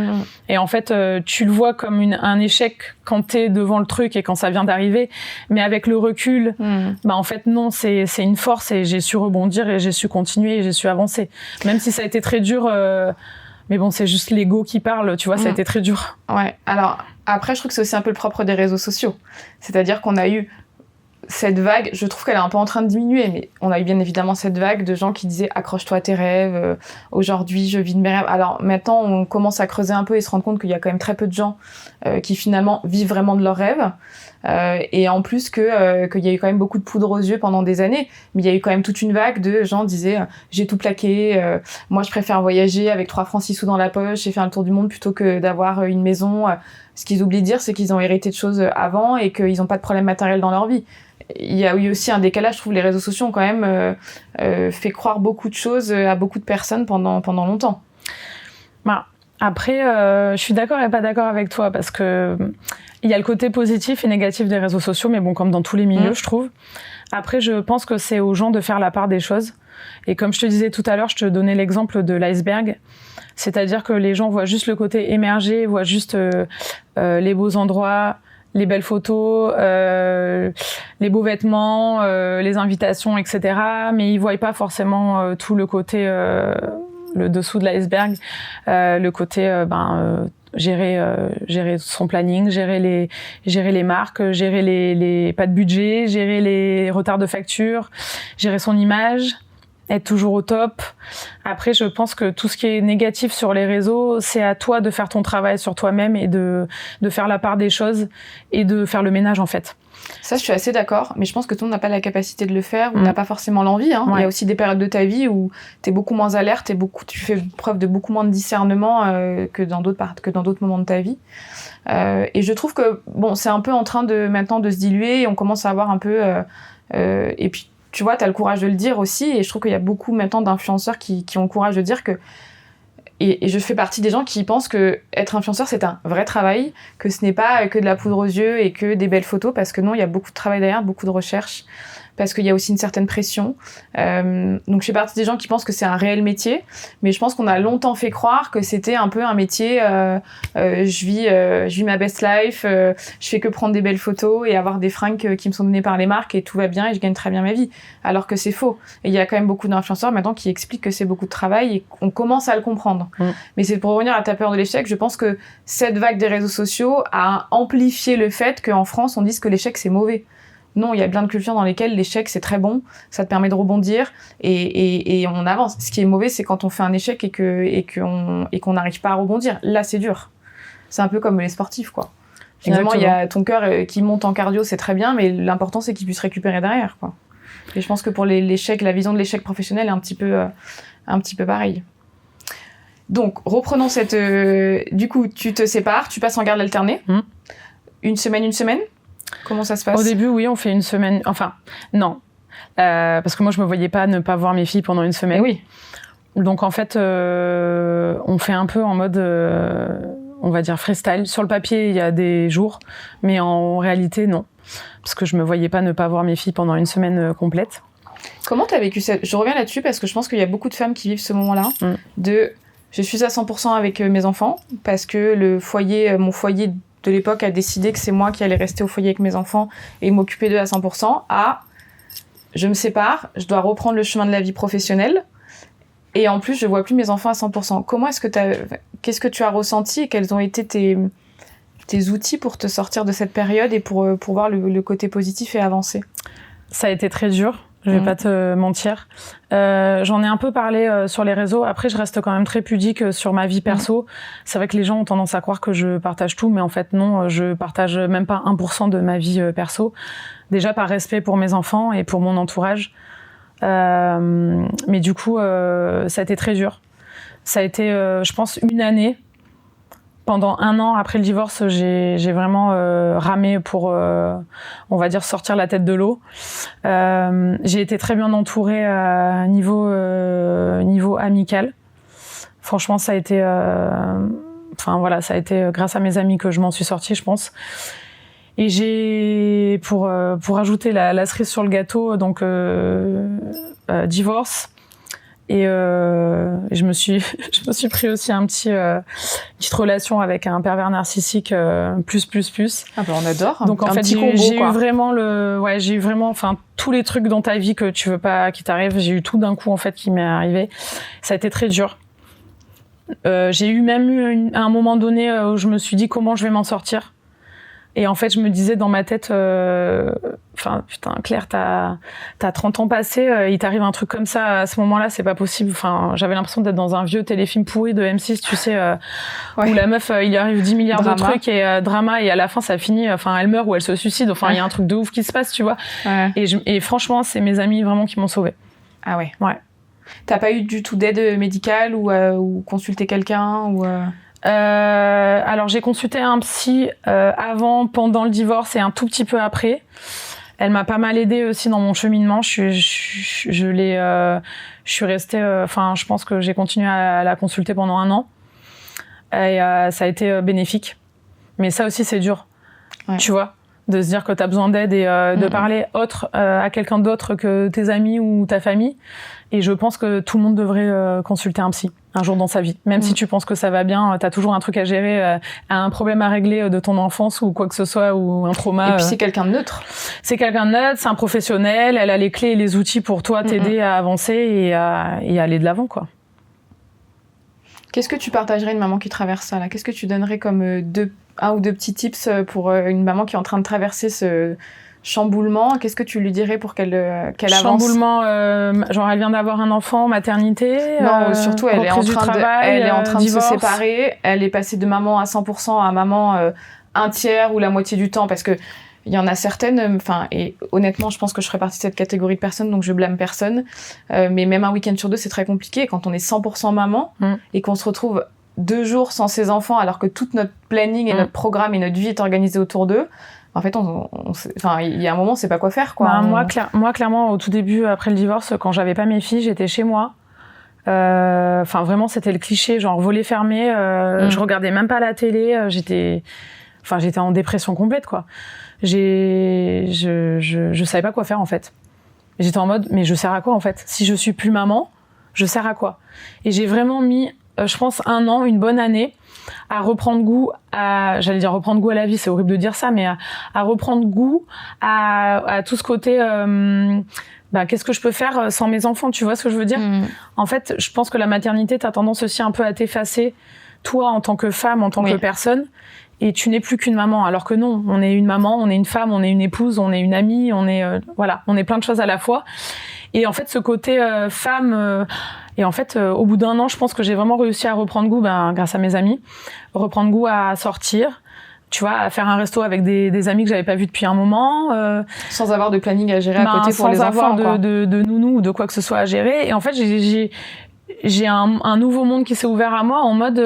Et en fait, tu le vois comme un échec quand t'es devant le truc et quand ça vient d'arriver. Mais avec le recul, en fait, non, c'est une force et j'ai su rebondir et j'ai su continuer et j'ai su avancer. Même si ça a été très dur, mais bon, c'est juste l'ego qui parle, tu vois, ça a été très dur. Ouais, alors après, je trouve que c'est aussi un peu le propre des réseaux sociaux. C'est-à-dire qu'on a eu cette vague, je trouve qu'elle est un peu en train de diminuer, mais on a eu bien évidemment cette vague de gens qui disaient accroche-toi à tes rêves, aujourd'hui je vis de mes rêves. Alors maintenant on commence à creuser un peu et se rendre compte qu'il y a quand même très peu de gens qui finalement vivent vraiment de leurs rêves. Et en plus qu'il y a eu quand même beaucoup de poudre aux yeux pendant des années, mais il y a eu quand même toute une vague de gens qui disaient j'ai tout plaqué, moi je préfère voyager avec 3 francs 6 sous dans la poche et faire le tour du monde plutôt que d'avoir une maison. Ce qu'ils oublient de dire, c'est qu'ils ont hérité de choses avant et qu'ils n'ont pas de problème matériel dans leur vie. Il y a eu aussi un décalage, je trouve, les réseaux sociaux ont quand même fait croire beaucoup de choses à beaucoup de personnes pendant longtemps. Bah, après, je suis d'accord et pas d'accord avec toi parce que il y a le côté positif et négatif des réseaux sociaux, mais bon, comme dans tous les milieux, je trouve. Après, je pense que c'est aux gens de faire la part des choses. Et comme je te disais tout à l'heure, je te donnais l'exemple de l'iceberg. C'est-à-dire que les gens voient juste le côté émergé, voient juste les beaux endroits, les belles photos, les beaux vêtements, les invitations, etc. Mais ils voient pas forcément tout le côté, le dessous de l'iceberg, le côté gérer son planning, gérer les marques, gérer les pas de budget, gérer les retards de facture, gérer son image, être toujours au top. Après, je pense que tout ce qui est négatif sur les réseaux, c'est à toi de faire ton travail sur toi-même et de faire la part des choses et de faire le ménage, en fait. Ça, je suis assez d'accord, mais je pense que tout le monde n'a pas la capacité de le faire ou n'a pas forcément l'envie. Hein. Ouais. Il y a aussi des périodes de ta vie où tu es beaucoup moins alerte, tu fais preuve de beaucoup moins de discernement que dans d'autres moments de ta vie. Et je trouve que bon, c'est un peu en train maintenant de se diluer et on commence à avoir un peu... et puis, tu vois, t'as le courage de le dire aussi, et je trouve qu'il y a beaucoup maintenant d'influenceurs qui ont le courage de dire que... Et je fais partie des gens qui pensent que être influenceur, c'est un vrai travail, que ce n'est pas que de la poudre aux yeux et que des belles photos, parce que non, il y a beaucoup de travail derrière, beaucoup de recherche, parce qu'il y a aussi une certaine pression. Donc je fais partie des gens qui pensent que c'est un réel métier, mais je pense qu'on a longtemps fait croire que c'était un peu un métier, je vis ma best life, je fais que prendre des belles photos et avoir des fringues qui me sont données par les marques et tout va bien et je gagne très bien ma vie, alors que c'est faux. Et il y a quand même beaucoup d'influenceurs maintenant qui expliquent que c'est beaucoup de travail et qu'on commence à le comprendre. Mais c'est pour revenir à ta peur de l'échec, je pense que cette vague des réseaux sociaux a amplifié le fait qu'en France on dise que l'échec c'est mauvais. Non, il y a plein de cultures dans lesquelles l'échec, c'est très bon, ça te permet de rebondir et on avance. Ce qui est mauvais, c'est quand on fait un échec et qu'on n'arrive pas à rebondir. Là, c'est dur. C'est un peu comme les sportifs, quoi. Finalement, il y a ton cœur qui monte en cardio, c'est très bien, mais l'important, c'est qu'il puisse récupérer derrière, quoi. Et je pense que pour l'échec, la vision de l'échec professionnel est un petit peu pareil. Donc, reprenons du coup, tu te sépares, tu passes en garde alternée. Une semaine. Comment ça se passe ? Au début, oui, on fait une semaine. Enfin, non. Parce que moi, je me voyais pas ne pas voir mes filles pendant une semaine. Oui. Donc, en fait, on fait un peu en mode, on va dire, freestyle. Sur le papier, il y a des jours, mais en réalité, non. Parce que je me voyais pas ne pas voir mes filles pendant une semaine complète. Comment t'as vécu ça ? Je reviens là-dessus parce que je pense qu'il y a beaucoup de femmes qui vivent ce moment-là de je suis à 100% avec mes enfants parce que mon foyer de l'époque a décidé que c'est moi qui allais rester au foyer avec mes enfants et m'occuper d'eux à 100%, je me sépare, je dois reprendre le chemin de la vie professionnelle et en plus je vois plus mes enfants à 100%. Qu'est-ce que tu as ressenti et quels ont été tes outils pour te sortir de cette période et pour voir le côté positif et avancer ? Ça a été très dur. Je vais pas te mentir. J'en ai un peu parlé sur les réseaux. Après, je reste quand même très pudique sur ma vie perso. C'est vrai que les gens ont tendance à croire que je partage tout, mais en fait, non, je partage même pas 1% de ma vie perso. Déjà par respect pour mes enfants et pour mon entourage. Mais du coup, ça a été très dur. Ça a été, je pense, une année. Pendant 1 an après le divorce, j'ai vraiment ramé pour, on va dire, sortir la tête de l'eau. J'ai été très bien entourée à niveau amical. Franchement, ça a été, ça a été grâce à mes amis que je m'en suis sortie, je pense. Et j'ai, pour ajouter la cerise sur le gâteau, donc divorce. Et je me suis pris aussi petite relation avec un pervers narcissique plus. Ah bah on adore. Donc en fait j'ai eu vraiment tous les trucs dans ta vie que tu veux pas qui t'arrivent, j'ai eu tout d'un coup en fait qui m'est arrivé. Ça a été très dur. J'ai eu même un moment donné où je me suis dit comment je vais m'en sortir. Et en fait, je me disais dans ma tête, putain, Claire, t'as 30 ans passés, il t'arrive un truc comme ça à ce moment-là, c'est pas possible. Enfin, j'avais l'impression d'être dans un vieux téléfilm pourri de M6, tu sais, où la meuf, il lui arrive 10 milliards de trucs et drama, et à la fin, ça finit, elle meurt ou elle se suicide. Enfin, il y a un truc de ouf qui se passe, tu vois. Ouais. Et franchement, c'est mes amis vraiment qui m'ont sauvée. Ah ouais. Ouais. T'as pas eu du tout d'aide médicale ou consulter quelqu'un ou alors j'ai consulté un psy avant, pendant le divorce et un tout petit peu après. Elle m'a pas mal aidée aussi dans mon cheminement. Je suis restée. Je pense que j'ai continué à la consulter pendant 1 an et ça a été bénéfique. Mais ça aussi c'est dur, tu vois, de se dire que t'as besoin d'aide et de parler à quelqu'un d'autre que tes amis ou ta famille. Et je pense que tout le monde devrait consulter un psy un jour dans sa vie. Même si tu penses que ça va bien, t'as toujours un truc à gérer, un problème à régler de ton enfance ou quoi que ce soit, ou un trauma. Et puis c'est quelqu'un de neutre. C'est quelqu'un de neutre, c'est un professionnel, elle a les clés et les outils pour toi t'aider à avancer et à aller de l'avant, quoi. Qu'est-ce que tu partagerais à une maman qui traverse ça, là ? Qu'est-ce que tu donnerais comme 1 ou 2 petits tips pour une maman qui est en train de traverser ce chamboulement? Qu'est-ce que tu lui dirais pour qu'elle avance? Chamboulement, genre elle vient d'avoir un enfant, maternité. Non, surtout elle est en train de se divorce. séparer. Elle est passée de maman à 100% à maman un tiers ou la moitié du temps, parce que il y en a certaines. Et honnêtement, je pense que je ferais partie de cette catégorie de personnes, donc je blâme personne. Mais même un week-end sur 2, c'est très compliqué. Quand on est 100% maman et qu'on se retrouve 2 jours sans ses enfants, alors que tout notre planning et notre programme et notre vie est organisé autour d'eux. En fait, il y a un moment, on sait pas quoi faire, quoi. Moi, clairement, au tout début, après le divorce, quand j'avais pas mes filles, j'étais chez moi. Vraiment, c'était le cliché, genre volet fermé. Je regardais même pas la télé. J'étais en dépression complète, quoi. Je savais pas quoi faire, en fait. J'étais en mode, mais je sers à quoi, en fait? Si je suis plus maman, je sers à quoi? Et j'ai vraiment mis, je pense, 1 an, une bonne année, à reprendre goût j'allais dire reprendre goût à la vie, c'est horrible de dire ça, mais à reprendre goût à tout ce côté, qu'est-ce que je peux faire sans mes enfants, tu vois ce que je veux dire? En fait, je pense que la maternité, t'as tendance aussi un peu à t'effacer, toi, en tant que femme, en tant que personne, et tu n'es plus qu'une maman, alors que non, on est une maman, on est une femme, on est une épouse, on est une amie, on est plein de choses à la fois. Et en fait, ce côté femme... Et en fait, au bout d'1 an, je pense que j'ai vraiment réussi à reprendre goût, grâce à mes amis, reprendre goût à sortir, tu vois, à faire un resto avec des amis que j'avais pas vus depuis un moment. Sans avoir de planning à gérer à côté pour les enfants, sans avoir de nounou ou de quoi que ce soit à gérer. Et en fait, j'ai un nouveau monde qui s'est ouvert à moi en mode,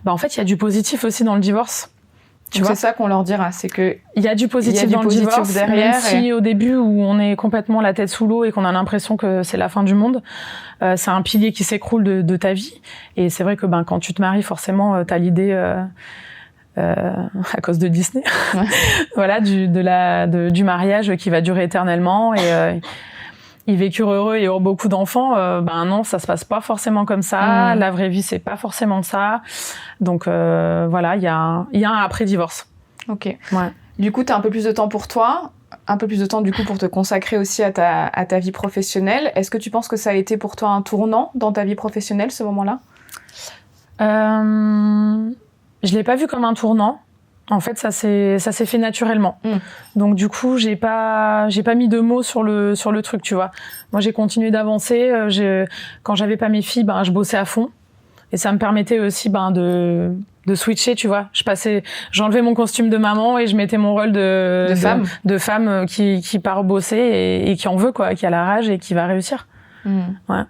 en fait, il y a du positif aussi dans le divorce. Tu vois, c'est ça qu'on leur dira, c'est que il y a du positif dans le divorce, derrière, même si au début où on est complètement la tête sous l'eau et qu'on a l'impression que c'est la fin du monde, c'est un pilier qui s'écroule de ta vie. Et c'est vrai que quand tu te maries, forcément, t'as l'idée à cause de Disney, voilà, du mariage qui va durer éternellement et ils vécurent heureux et eurent beaucoup d'enfants. Non, ça se passe pas forcément comme ça. La vraie vie, c'est pas forcément ça. Donc voilà, il y a un après divorce. Ok. Ouais. Du coup, t'as un peu plus de temps pour toi, un peu plus de temps du coup pour te consacrer aussi à ta vie professionnelle. Est-ce que tu penses que ça a été pour toi un tournant dans ta vie professionnelle, ce moment-là? Je l'ai pas vu comme un tournant. En fait, ça s'est fait naturellement. Donc du coup, j'ai pas mis de mots sur le truc, tu vois. Moi, j'ai continué d'avancer. Quand j'avais pas mes filles, je bossais à fond, et ça me permettait aussi de switcher, tu vois. J'enlevais mon costume de maman et je mettais mon rôle de femme qui part bosser et qui en veut, quoi, qui a la rage et qui va réussir. Ouais.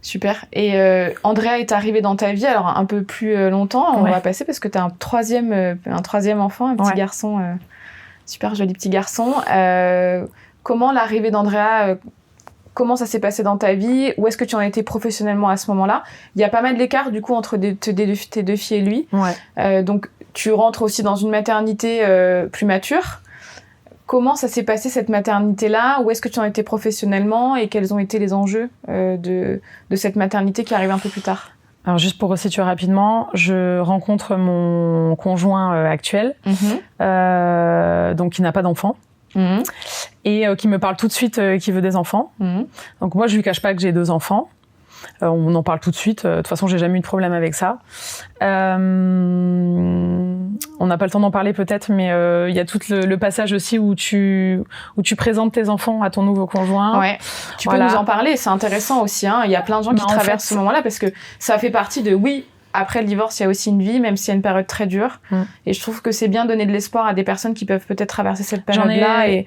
Super. Et Andrea est arrivée dans ta vie, alors un peu plus longtemps, on va passer, parce que tu as un troisième enfant, un petit garçon, super joli petit garçon. Comment l'arrivée d'Andrea, comment ça s'est passé dans ta vie? Où est-ce que tu en étais professionnellement à ce moment-là? Il y a pas mal d'écart du coup entre tes 2 filles et lui. Ouais. Donc tu rentres aussi dans une maternité plus mature. Comment ça s'est passé cette maternité-là? Où est-ce que tu en étais professionnellement et quels ont été les enjeux de cette maternité qui arrive un peu plus tard? Alors juste pour resituer rapidement, je rencontre mon conjoint actuel, donc qui n'a pas d'enfant, et qui me parle tout de suite qu'il veut des enfants. Donc moi je lui cache pas que j'ai 2 enfants. On en parle tout de suite. De toute façon, j'ai jamais eu de problème avec ça. on n'a pas le temps d'en parler peut-être, mais il y a tout le passage aussi où tu présentes tes enfants à ton nouveau conjoint. Ouais. Tu peux nous en parler, c'est intéressant aussi. Hein. Il y a plein de gens qui traversent ce moment-là parce que ça fait partie de après le divorce, il y a aussi une vie, même s'il y a une période très dure. Et je trouve que c'est bien de donner de l'espoir à des personnes qui peuvent peut-être traverser cette période-là et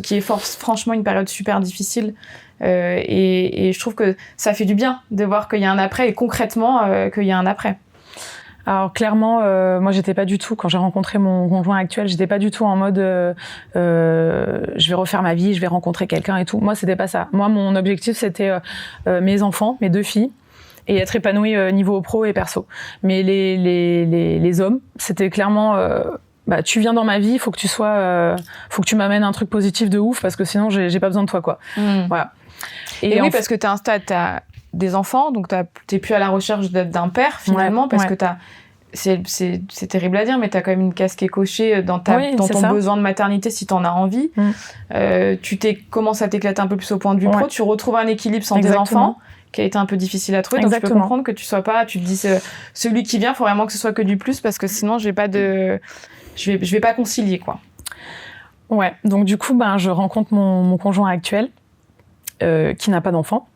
qui est franchement une période super difficile. Et je trouve que ça fait du bien de voir qu'il y a un après et concrètement qu'il y a un après. Alors clairement, moi j'étais pas du tout, quand j'ai rencontré mon conjoint actuel, j'étais pas du tout en mode je vais refaire ma vie, je vais rencontrer quelqu'un et tout. Moi c'était pas ça. Moi mon objectif c'était mes enfants, mes 2 filles, et être épanouie niveau pro et perso. Mais les hommes, c'était clairement tu viens dans ma vie, faut que faut que tu m'amènes un truc positif de ouf parce que sinon j'ai pas besoin de toi quoi. Voilà. Et oui, parce que t'as un stade, t'as des enfants, donc t'es plus à la recherche d'un père finalement, parce que c'est terrible à dire, mais t'as quand même une case qui est cochée dans ton besoin de maternité si t'en as envie. Tu commences à t'éclater un peu plus au point de vue pro, tu retrouves un équilibre sans tes enfants qui a été un peu difficile à trouver. Donc je peux comprendre que tu te dis celui qui vient, faut vraiment que ce soit que du plus parce que sinon je vais pas concilier quoi. Ouais, donc du coup je rencontre mon conjoint actuel qui n'a pas d'enfant.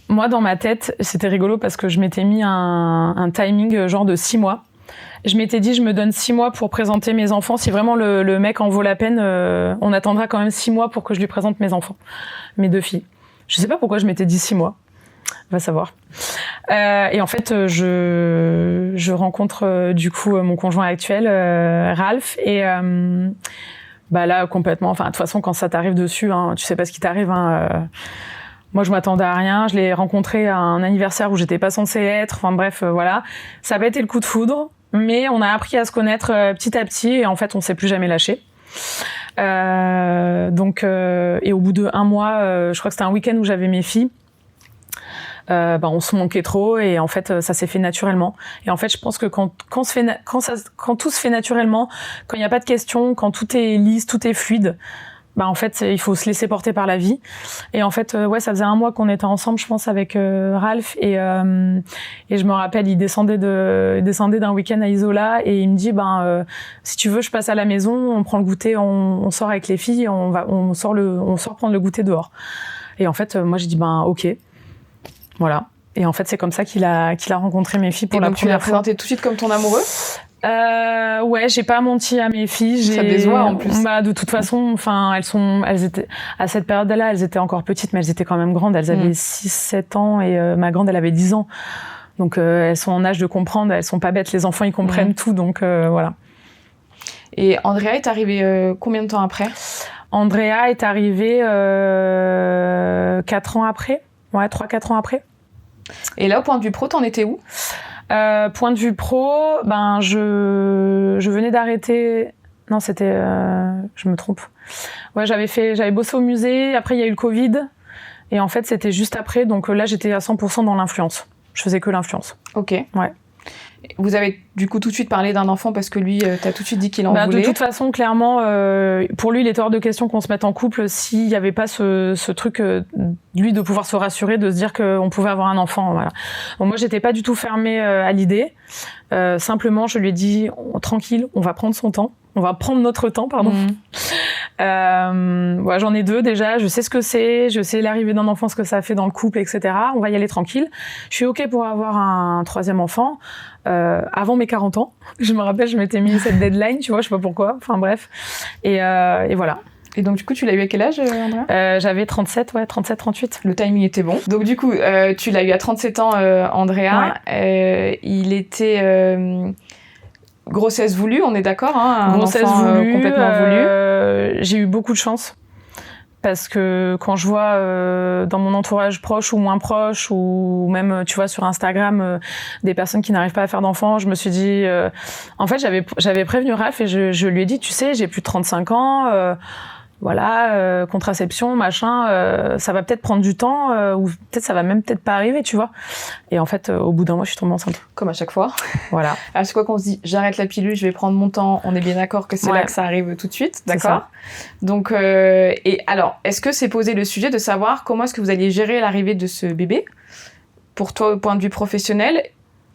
Moi, dans ma tête, c'était rigolo parce que je m'étais mis un timing genre de 6 mois. Je m'étais dit, je me donne 6 mois pour présenter mes enfants. Si vraiment le mec en vaut la peine, on attendra quand même 6 mois pour que je lui présente mes enfants, mes 2 filles. Je sais pas pourquoi je m'étais dit 6 mois. On va savoir. Et en fait, je rencontre du coup mon conjoint actuel, Ralph, et là complètement. Enfin, de toute façon, quand ça t'arrive dessus, tu sais pas ce qui t'arrive. Moi, je m'attendais à rien. Je l'ai rencontré à un anniversaire où j'étais pas censée être. Enfin bref, voilà. Ça n'a pas été le coup de foudre, mais on a appris à se connaître petit à petit et en fait, on s'est plus jamais lâché. Et au bout de 1 mois, je crois que c'était un week-end où j'avais mes filles. On se manquait trop et en fait, ça s'est fait naturellement. Et en fait, je pense que quand tout se fait naturellement, quand il n'y a pas de questions, quand tout est lisse, tout est fluide. En fait, il faut se laisser porter par la vie. Et en fait, ça faisait 1 mois qu'on était ensemble, je pense, avec Ralph. Et je me rappelle, il descendait d'un week-end à Isola et il me dit, si tu veux, je passe à la maison, on prend le goûter, on sort avec les filles, on sort prendre le goûter dehors. Et en fait, moi, j'ai dit, ok. Voilà. Et en fait, c'est comme ça qu'il a rencontré mes filles pour la première fois. Tu l'as présenté tout de suite comme ton amoureux ? Ouais, j'ai pas menti à mes filles. Ça déçoit en plus. De toute façon, elles étaient à cette période-là, elles étaient encore petites, mais elles étaient quand même grandes. Elles avaient 6-7 ans et ma grande, elle avait 10 ans. Donc elles sont en âge de comprendre. Elles sont pas bêtes. Les enfants, ils comprennent tout. Donc voilà. Et Andrea est arrivée combien de temps après ? Andrea est arrivée 4 ans après. Ouais, 3-4 ans après. Et là, au point de vue pro, t'en étais où ? Point de vue pro, je venais d'arrêter. Non, c'était. Je me trompe. Ouais, j'avais bossé au musée. Après, il y a eu le Covid. Et en fait, c'était juste après. Donc là, j'étais à 100% dans l'influence. Je faisais que l'influence. Ok. Ouais. Vous avez du coup tout de suite parlé d'un enfant parce que lui, t'as tout de suite dit qu'il en voulait. De toute façon, clairement, pour lui, il était hors de question qu'on se mette en couple s'il n'y avait pas ce truc, lui, de pouvoir se rassurer, de se dire qu'on pouvait avoir un enfant. Voilà. Donc moi, j'étais pas du tout fermée à l'idée. Simplement, je lui ai dit, tranquille, on va prendre son temps. On va prendre notre temps, pardon. J'en ai 2 déjà. Je sais ce que c'est. Je sais l'arrivée d'un enfant, ce que ça fait dans le couple, etc. On va y aller tranquille. Je suis OK pour avoir un 3e enfant avant mes 40 ans. Je me rappelle, je m'étais mis cette deadline, tu vois, je sais pas pourquoi. Enfin bref. Et voilà. Et donc, du coup, tu l'as eu à quel âge, Andrea ? J'avais 37, 38. Le timing était bon. Donc, du coup, tu l'as eu à 37 ans, Andrea. Ouais. Il était... grossesse voulue, on est d'accord, hein, un grossesse enfant voulue, complètement voulu. J'ai eu beaucoup de chance. Parce que quand je vois dans mon entourage proche ou moins proche, ou même, tu vois, sur Instagram, des personnes qui n'arrivent pas à faire d'enfants, je me suis dit... en fait, j'avais prévenu Ralph et je lui ai dit, tu sais, j'ai plus de 35 ans... voilà, contraception, machin, ça va peut-être prendre du temps, ou peut-être ça va même peut-être pas arriver, tu vois. Et en fait, au bout d'un mois, je suis tombée enceinte. Comme à chaque fois. Voilà. À chaque fois qu'on se dit, j'arrête la pilule, je vais prendre mon temps, on est bien d'accord que c'est là que ça arrive tout de suite, d'accord ? Donc, et alors, est-ce que c'est posé le sujet de savoir comment est-ce que vous alliez gérer l'arrivée de ce bébé, pour toi, au point de vue professionnel ?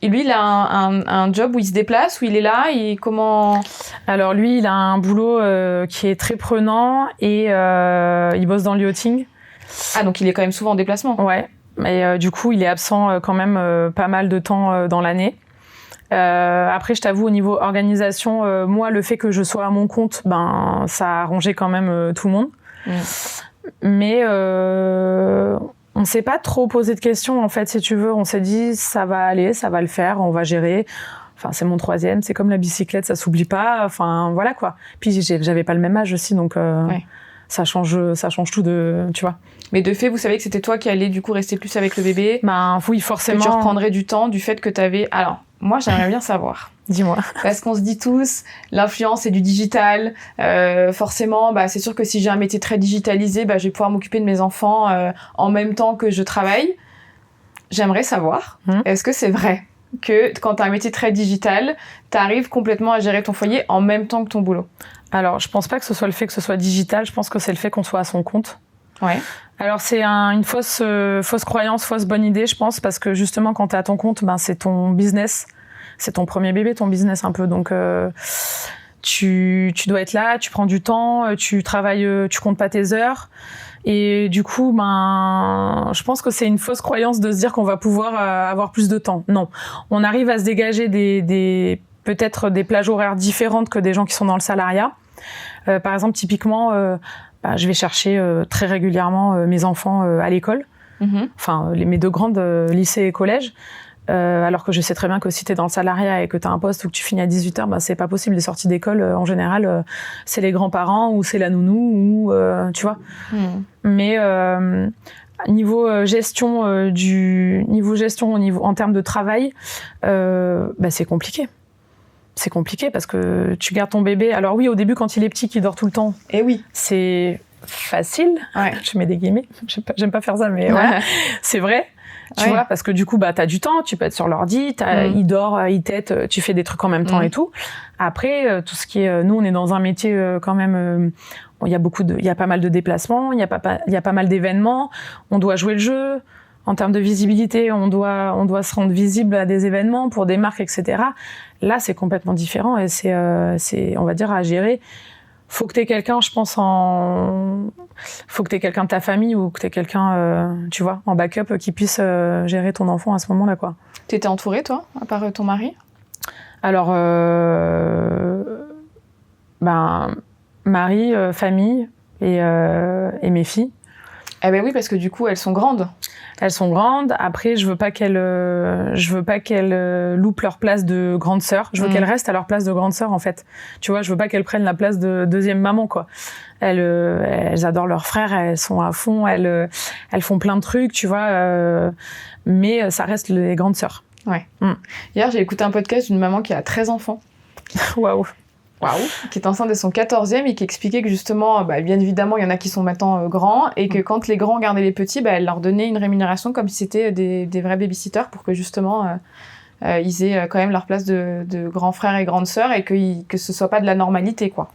Et lui, il a un job où il se déplace, où il est là, comment... Alors lui, il a un boulot qui est très prenant et il bosse dans le yachting. Ah, donc il est quand même souvent en déplacement. Ouais, mais du coup, il est absent quand même pas mal de temps dans l'année. Après, je t'avoue, au niveau organisation, moi, le fait que je sois à mon compte, ben, ça a arrangé quand même tout le monde. Mais on s'est pas trop posé de questions, en fait, si tu veux. On s'est dit, ça va aller, ça va le faire, on va gérer. Enfin, c'est mon 3e, c'est comme la bicyclette, ça s'oublie pas. Enfin, voilà, quoi. Puis, j'avais pas le même âge aussi, donc ça change tout tu vois. Mais de fait, vous savez que c'était toi qui allais, du coup, rester plus avec le bébé? Ben, oui, forcément. Que tu reprendrais du temps du fait que t'avais... Alors, moi, j'aimerais bien savoir. Dis-moi. Parce qu'on se dit tous, l'influence c'est du digital. Forcément, c'est sûr que si j'ai un métier très digitalisé, je vais pouvoir m'occuper de mes enfants en même temps que je travaille. J'aimerais savoir, est-ce que c'est vrai que quand tu as un métier très digital, tu arrives complètement à gérer ton foyer en même temps que ton boulot? Alors, je pense pas que ce soit le fait que ce soit digital. Je pense que c'est le fait qu'on soit à son compte. Ouais. Alors c'est une fausse croyance, fausse bonne idée, je pense, parce que justement quand t'es à ton compte, c'est ton business, c'est ton premier bébé, ton business un peu, donc tu dois être là, tu prends du temps, tu travailles, tu comptes pas tes heures, et du coup je pense que c'est une fausse croyance de se dire qu'on va pouvoir avoir plus de temps. Non, on arrive à se dégager peut-être des plages horaires différentes que des gens qui sont dans le salariat. Par exemple, typiquement. Je vais chercher très régulièrement mes enfants à l'école, enfin mes 2 grandes, lycée et collège, alors que je sais très bien que si t'es dans le salariat et que t'as un poste où que tu finis à 18h, c'est pas possible. Les sorties d'école, en général, c'est les grands-parents ou c'est la nounou, ou tu vois. Mais niveau gestion en termes de travail, c'est compliqué. C'est compliqué parce que tu gardes ton bébé. Alors oui, au début, quand il est petit, qu'il dort tout le temps, c'est facile. Ouais. Je mets des guillemets. J'aime pas faire ça, mais voilà. C'est vrai. Tu vois, parce que du coup, t'as du temps, tu peux être sur l'ordi, il dort, il tète, tu fais des trucs en même temps et tout. Après, tout ce qui est, nous, on est dans un métier quand même, il y a pas mal de déplacements, il y a pas mal d'événements, on doit jouer le jeu. En termes de visibilité, on doit se rendre visible à des événements pour des marques, etc. Là, c'est complètement différent et c'est, on va dire, à gérer. Faut que t'aies quelqu'un, je pense, faut que t'aies quelqu'un de ta famille ou que t'aies quelqu'un, tu vois, en backup qui puisse gérer ton enfant à ce moment-là, quoi. T'étais entourée, toi, à part ton mari? Alors, mari, famille et mes filles. Eh ben oui, parce que du coup, elles sont grandes. Elles sont grandes. Après, je veux pas qu'elles loupent leur place de grande sœur. Je veux qu'elles restent à leur place de grande sœur, en fait. Tu vois, je veux pas qu'elles prennent la place de deuxième maman, quoi. Elles adorent leurs frères, elles sont à fond, elles font plein de trucs, tu vois. Mais ça reste les grandes sœurs. Ouais. Hier, j'ai écouté un podcast d'une maman qui a 13 enfants. Waouh. Qui est enceinte de son 14e et qui expliquait que justement, bien évidemment, il y en a qui sont maintenant grands et que quand les grands gardaient les petits, elle leur donnait une rémunération comme si c'était des vrais babysitters pour que justement ils aient quand même leur place de grands frères et grandes sœurs et que ce soit pas de la normalité, quoi.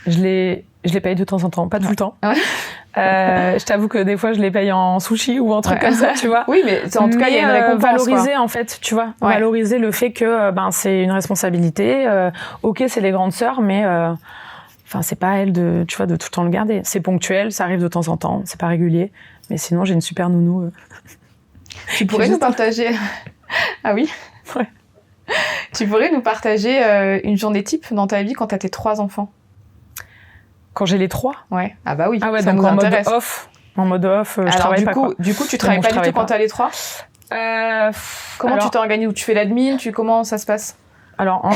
Je les paye de temps en temps, pas tout le temps. Je t'avoue que des fois, je les paye en sushi ou en truc comme ça, tu vois. Oui, mais en tout cas, il y a une récompense. Valoriser, en fait, tu vois. Ouais. Valoriser le fait que c'est une responsabilité. Ok, c'est les grandes sœurs, mais c'est pas à elles de tout le temps le garder. C'est ponctuel, ça arrive de temps en temps, c'est pas régulier. Mais sinon, j'ai une super nounou. Tu pourrais nous partager... Ah oui? Ouais. Tu pourrais nous partager une journée type dans ta vie quand t'as tes 3 enfants? Quand j'ai les 3? Ouais. Ah bah oui, ah ouais, ça donc nous en intéresse. En mode off, je travaille pas, quoi. Du coup, tu travailles pas du tout quand t'as les 3? Comment tu t'organises? Ou tu fais l'admin? Comment ça se passe? Alors, en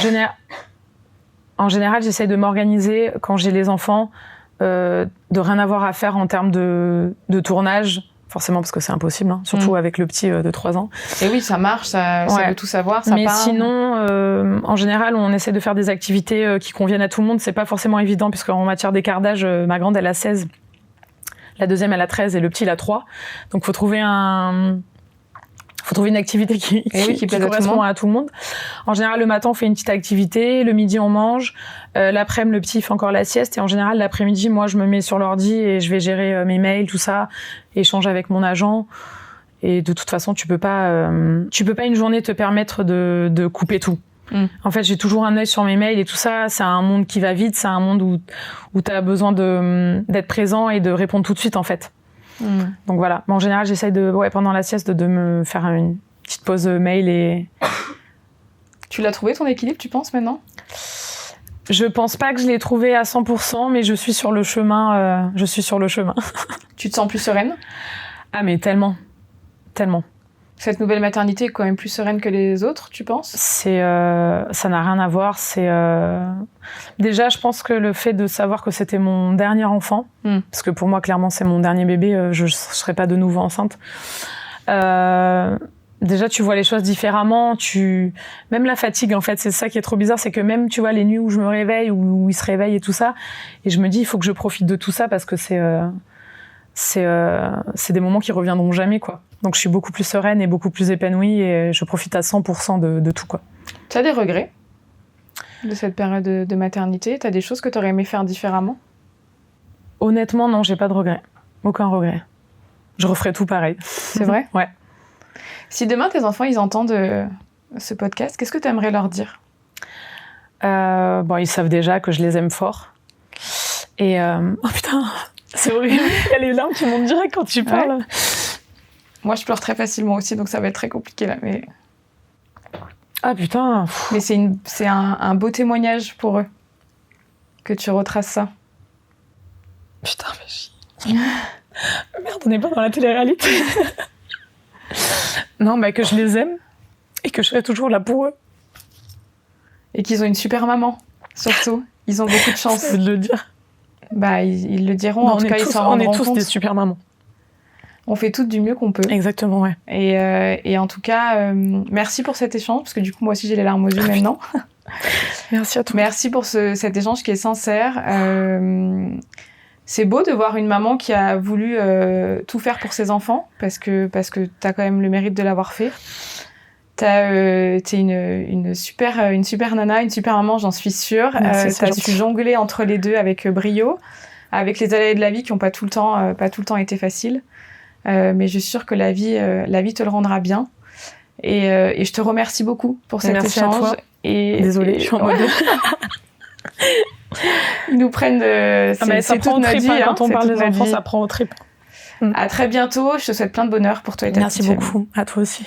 général, j'essaie de m'organiser quand j'ai les enfants, de rien avoir à faire en termes de tournage. Forcément, parce que c'est impossible, hein, surtout avec le petit de 3 ans. Et oui, ça marche, ça veut tout savoir, ça mais part. Sinon, en général, on essaie de faire des activités qui conviennent à tout le monde. C'est pas forcément évident, puisqu'en matière d'écart d'âge, ma grande, elle a 16, la deuxième, elle a 13 et le petit, il a 3. Donc, faut trouver une activité qui correspond à tout le monde. En général, le matin, on fait une petite activité. Le midi, on mange. L'après-midi, le petit fait encore la sieste. Et en général, l'après-midi, moi, je me mets sur l'ordi et je vais gérer mes mails, tout ça, échanger avec mon agent. Et de toute façon, tu peux pas une journée te permettre de couper tout. En fait, j'ai toujours un œil sur mes mails et tout ça. C'est un monde qui va vite, c'est un monde où tu as besoin d'être présent et de répondre tout de suite, en fait. Donc voilà. En général, j'essaye pendant la sieste de me faire une petite pause mail et... Tu l'as trouvé ton équilibre, tu penses, maintenant ? Je pense pas que je l'ai trouvé à 100%, mais je suis sur le chemin. Tu te sens plus sereine ? Ah, mais tellement. Cette nouvelle maternité est quand même plus sereine que les autres, tu penses ? Ça n'a rien à voir. Déjà, je pense que le fait de savoir que c'était mon dernier enfant, parce que pour moi, clairement, c'est mon dernier bébé, je serai pas de nouveau enceinte. Déjà, tu vois les choses différemment. Même la fatigue, en fait, c'est ça qui est trop bizarre, c'est que même, tu vois, les nuits où je me réveille, où il se réveille et tout ça, et je me dis, il faut que je profite de tout ça parce que c'est des moments qui reviendront jamais, quoi. Donc, je suis beaucoup plus sereine et beaucoup plus épanouie et je profite à 100% de tout, quoi. Tu as des regrets de cette période de maternité ? Tu as des choses que tu aurais aimé faire différemment ? Honnêtement, non, j'ai pas de regrets. Aucun regret. Je referais tout pareil. C'est vrai ? Ouais. Si demain, tes enfants, ils entendent ce podcast, qu'est-ce que tu aimerais leur dire ? Ils savent déjà que je les aime fort. Et... Oh putain, c'est horrible. Il y a les larmes qui montent direct quand tu parles. Ouais. Moi, je pleure très facilement aussi, donc ça va être très compliqué là. Mais... Ah putain. Mais c'est un beau témoignage pour eux que tu retraces ça. Putain, mais merde, on n'est pas dans la télé-réalité. Non, que je les aime et que je serai toujours là pour eux. Et qu'ils ont une super maman, surtout. Ils ont beaucoup de chance. C'est de le dire. Ils le diront. En tout cas, ils s'en rendront compte. On est tous des super mamans. On fait toutes du mieux qu'on peut. Exactement, ouais. Et en tout cas, merci pour cet échange, parce que du coup, moi aussi, j'ai les larmes aux yeux maintenant. Merci à toi. Merci pour cet échange qui est sincère. C'est beau de voir une maman qui a voulu tout faire pour ses enfants, parce que t'as quand même le mérite de l'avoir fait. T'es une super nana, une super maman, j'en suis sûre. T'as su jongler entre les deux avec brio, avec les aléas de la vie qui n'ont pas tout le temps été faciles. Mais je suis sûre que la vie te le rendra bien. Et je te remercie beaucoup pour cet échange. À toi. Désolée, je suis en mode... Ils nous prennent c'est toute notre vie. Quand on parle des enfants, ça prend au trip. À très bientôt. Je te souhaite plein de bonheur pour toi et ta petite famille. Merci beaucoup. À toi aussi.